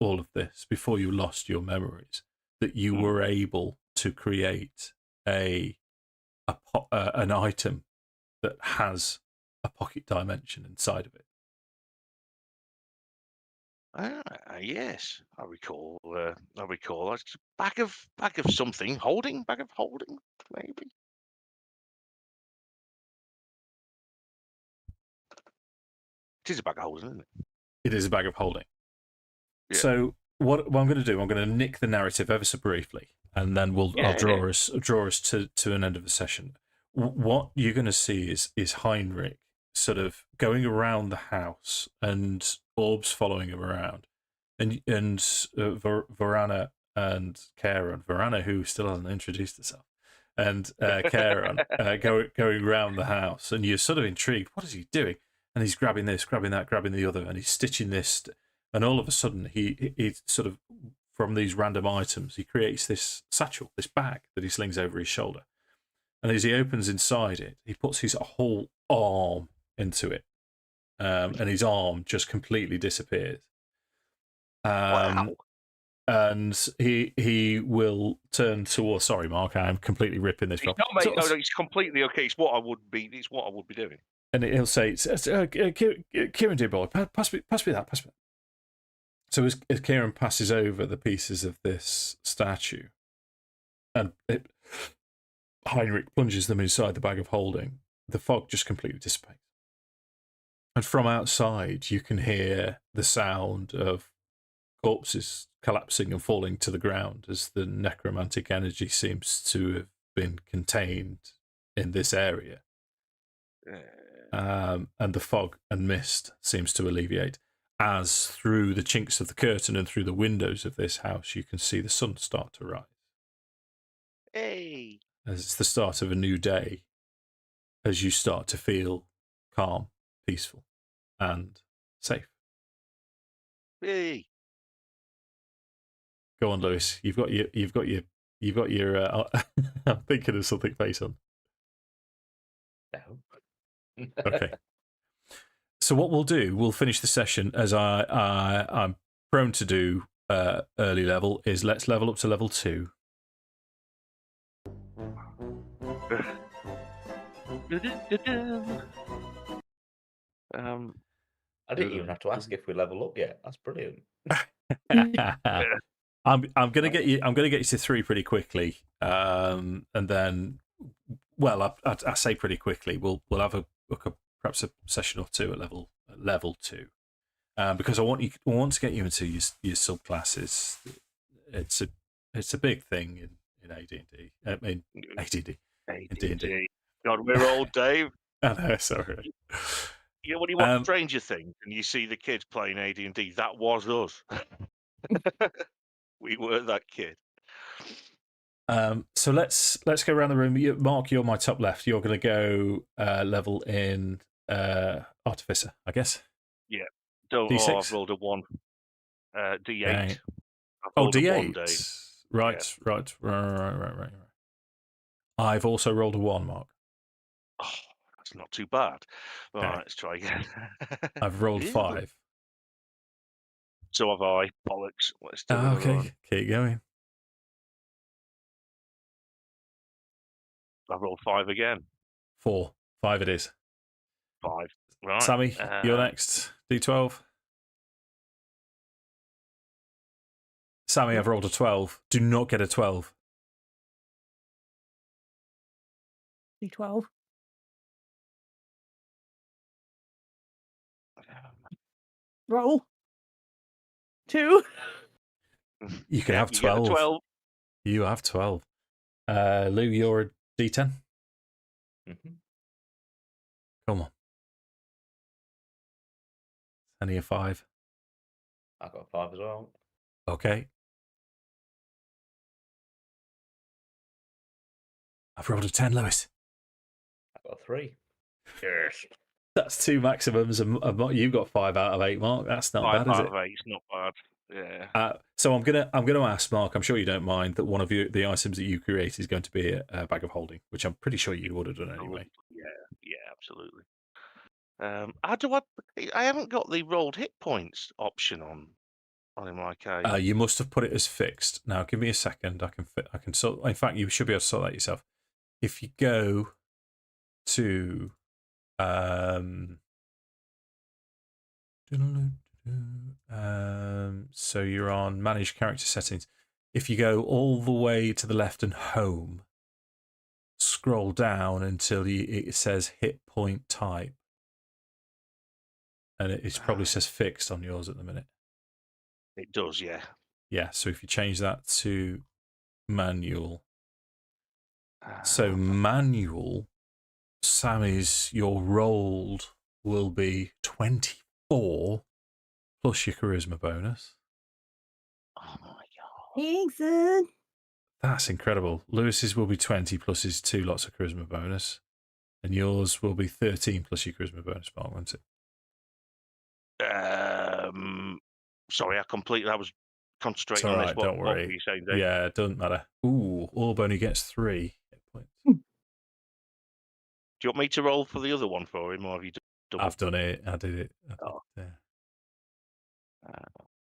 all of this, before you lost your memories, that you were able to create an item that has a pocket dimension inside of it. Yes, I recall. It's a bag of something. Bag of holding, maybe. It is a bag of holding, isn't it? It is a bag of holding. Yeah. So what I'm going to do, I'm going to nick the narrative ever so briefly, and then I'll draw us to an end of the session. What you're going to see is Heirnrich sort of going around the house and orbs following him around, and Vorana and Kairon, Vorana who still hasn't introduced herself, and Kairon going around the house, and you're sort of intrigued. What is he doing? And he's grabbing this, grabbing that, grabbing the other, and he's stitching this. And all of a sudden, he sort of, from these random items, he creates this satchel, this bag that he slings over his shoulder. And as he opens inside it, he puts his whole arm into it. And his arm just completely disappears. Wow. And he will turn towards. Sorry, Mark, I'm completely ripping this. It's not, mate. No, it's completely okay. It's what I would be. It's what I would be doing. And he'll say, "Kieran, dear boy, pass me that. So as Kieran passes over the pieces of this statue, and Heirnrich plunges them inside the bag of holding, the fog just completely dissipates. And from outside, you can hear the sound of corpses collapsing and falling to the ground as the necromantic energy seems to have been contained in this area. And the fog and mist seems to alleviate as through the chinks of the curtain and through the windows of this house you can see the sun start to rise. Hey! As it's the start of a new day, as you start to feel calm, peaceful, and safe. Hey! Go on, Lewis. You've got your. I'm thinking of something face on. No. Okay. So what we'll do, we'll finish the session as I'm prone to do early level, is let's level up to level 2. I didn't even have to ask if we level up yet. That's brilliant. I'm gonna get you to 3 pretty quickly, and then, well, I say pretty quickly. We'll have perhaps a session or 2 at level 2, because I want to get you into your subclasses. It's a big thing in AD&D. I mean AD&D. In D&D. God, we're old, Dave. I know, sorry. You know, when you watch Stranger Things and you see the kids playing AD&D, that was us. We were that kid. So let's go around the room. Mark, you're my top left. You're going to go level in Artificer, I guess. Yeah. D6? I've rolled a 1. D8. Right. Oh, D8. Right. I've also rolled a 1, Mark. Oh, that's not too bad. All Okay. right, let's try again. I've rolled 5. So have I. Bollocks. Let's do another Okay, one. keep going. I've rolled 5 again. 4. 5 it is. 5. Right. Sammi, you're next. D12. Sammi, I've rolled a 12. Do not get a 12. D12. Roll. 2. You can have 12. 12. You have 12. Lou, you're a D10. Mm-hmm. Come on. Only a 5. I got 5 as well. Okay. I've rolled a 10, Lewis. I got 3. Yes. That's 2 maximums, and you've got 5 out of 8, Mark. That's not 5 bad, is out it? of 8 is not bad. Yeah. So I'm gonna ask Mark. I'm sure you don't mind that one of the items that you create is going to be a bag of holding, which I'm pretty sure you would have done anyway. Yeah, absolutely. How do I haven't got the rolled hit points option on in my case. You must have put it as fixed. Now, give me a second. I can sort. In fact, you should be able to sort that yourself. If you go to so you're on manage character settings. If you go all the way to the left and home, scroll down until it says hit point type, and it probably says fixed on yours at the minute. It does, yeah. Yeah, so if you change that to manual, so manual, Sammy's, your rolled will be 24 plus your charisma bonus. Oh my god. Thanks, son. That's incredible. Lewis's will be 20 plus his 2 lots of charisma bonus. And yours will be 13 plus your charisma bonus, Mark, won't it? Sorry, I was concentrating on this. Don't worry. What were you saying, Dave? Yeah, it doesn't matter. Ooh, Orb only gets 3 hit points. you want me to roll for the other one for him, or have you done? I've done it. I did it. Oh. Yeah.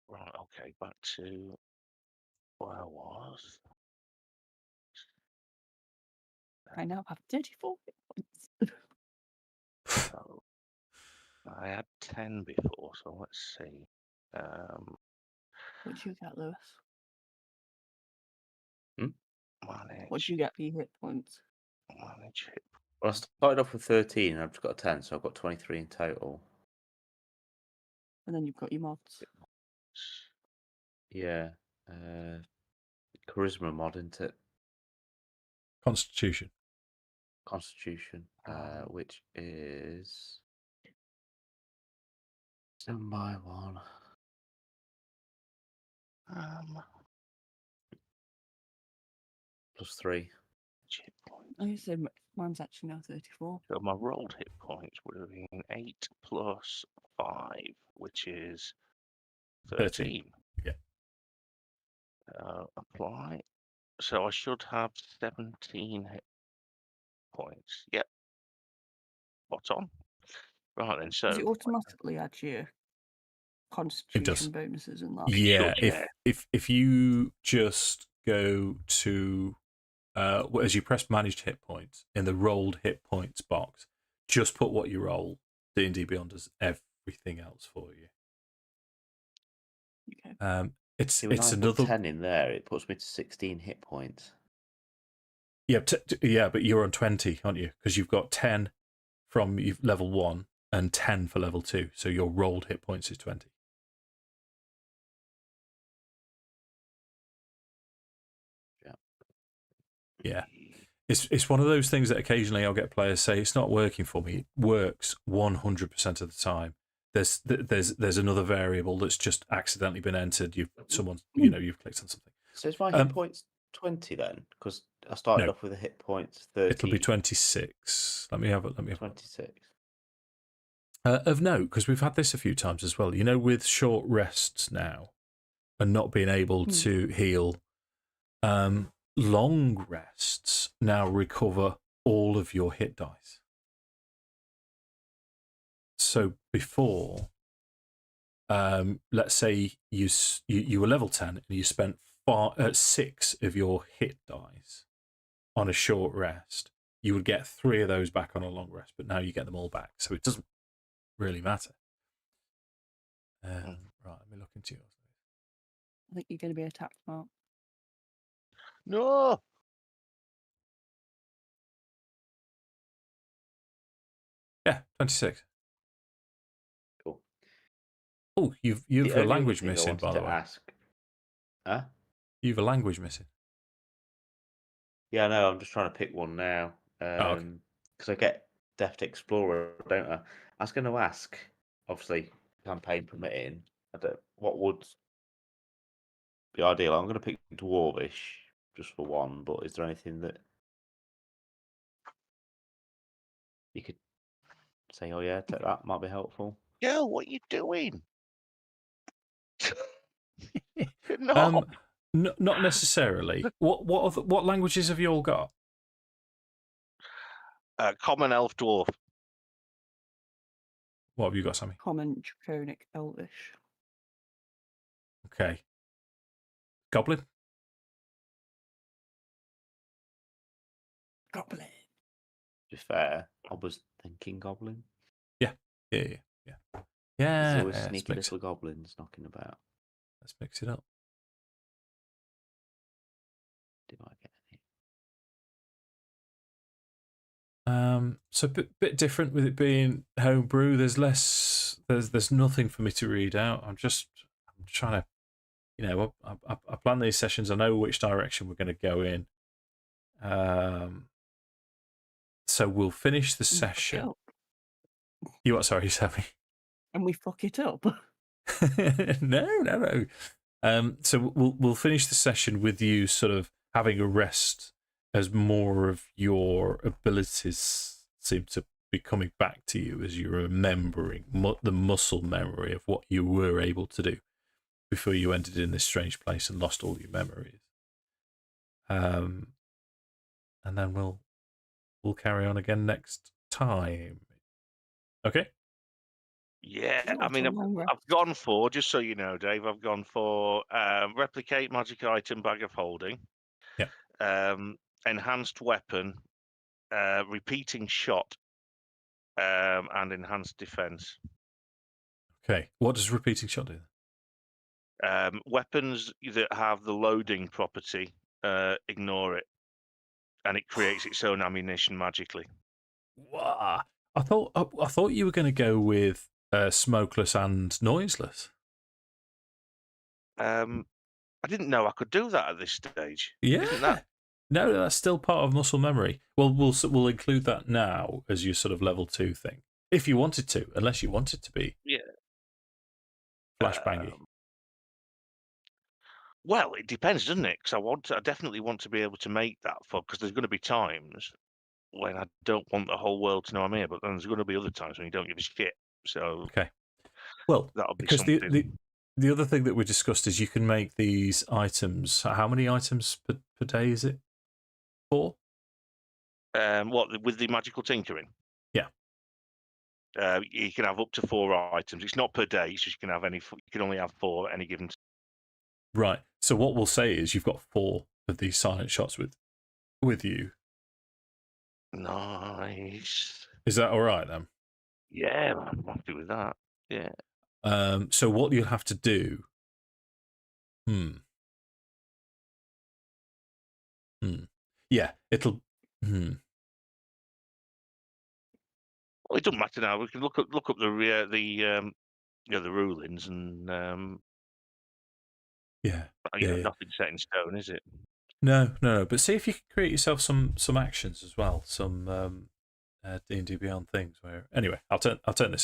Right. Okay. Back to where I was. I now have 34 hit points. So I had 10 before, so let's see. What do you get, Lewis? Manage. What do you get for your hit points? Manage hit. Well, I started off with 13 and I've just got a 10, so I've got 23 in total. And then you've got your mods. Yeah. Charisma mod, isn't it? Constitution. Constitution, which is 7 by 1. Plus 3. Hit points. I say mine's actually now 34. So my rolled hit points would have been 8 plus 5, which is 13. Yeah. Apply. So I should have 17 hit points. Yep. Spot on. Right then. So Does it automatically add your constitution bonuses and that? Yeah. should, yeah. If you just go to as you press managed hit points in the rolled hit points box, just put what you roll. D&D Beyond does everything else for you. Okay. It's See, when I another put 10 in there, it puts me to 16 hit points. Yeah, yeah, but you're on 20, aren't you? Because you've got 10 from level 1 and 10 for level 2. So your rolled hit points is 20. Yeah. It's one of those things that occasionally I'll get players say it's not working for me. It works 100% of the time. There's another variable that's just accidentally been entered. You've clicked on something. So is my hit points 20 then? Because I started off with a hit points 30. It'll be 26. Let me have it. 26. Of note, because we've had this a few times as well. You know, with short rests now and not being able to heal, long rests now recover all of your hit dice. So before, let's say you were level 10 and you spent 6 of your hit dice on a short rest, you would get 3 of those back on a long rest, but now you get them all back. So it doesn't really matter. Right, let me look into yours. I think you're going to be attacked, Mark. No. Yeah, 26. Cool. Oh, you've a language missing, by the way. Huh? You've a language missing. Yeah, I know. I'm just trying to pick one now. Because I get Deft Explorer, don't I? I was going to ask, obviously, campaign permitting, what would be ideal? I'm going to pick Dwarvish just for one, but is there anything that you could say, oh yeah, that might be helpful? Girl, what are you doing? No. Not necessarily. What languages have you all got? Common, Elf, Dwarf. What have you got, Sammi? Common, Draconic, Elvish. Okay. Goblin? Goblin. To be fair, I was thinking Goblin. Yeah. There's always sneaky little goblins knocking about. Let's mix it up. Do I get any? So a bit different with it being homebrew. There's less. There's nothing for me to read out. I'm trying to, I plan these sessions. I know which direction we're going to go in. So we'll finish the session. You what? Sorry, Sammi. And we fuck it up. No. So we'll finish the session with you sort of having a rest as more of your abilities seem to be coming back to you as you're remembering the muscle memory of what you were able to do before you ended in this strange place and lost all your memories. And then we'll we'll carry on again next time. Okay. Yeah, I Not mean, a long rest. I've gone for, just so you know, Dave, I've gone for replicate magic item bag of holding. Yeah. Enhanced weapon, repeating shot, and enhanced defense. Okay. What does repeating shot do? Weapons that have the loading property, ignore it, and it creates its own ammunition magically. Wow. I thought you were going to go with smokeless and noiseless. I didn't know I could do that at this stage. Yeah. Isn't that? No, that's still part of muscle memory. Well, we'll include that now as your sort of level 2 thing, if you wanted to, unless you want it to be flashbangy. Well, it depends, doesn't it? Because I definitely want to be able to make that because there's going to be times when I don't want the whole world to know I'm here, but then there's going to be other times when you don't give a shit. So okay. Well, that'll be because something. the other thing that we discussed is you can make these items. How many items per day is it? 4? What with the magical tinkering? Yeah. You can have up to 4 items. It's not per day. It's just you can only have 4 at any given time. Right. So what we'll say is you've got 4 of these silent shots with you. Nice. Is that all right then? Yeah, I'm happy with that. Yeah. So what you'll have to do. Yeah, it'll. Well, it doesn't matter now. We can look up the rulings and nothing's set in stone, is it? No. But see if you can create yourself some actions as well, some D&D Beyond things. Where anyway, I'll turn this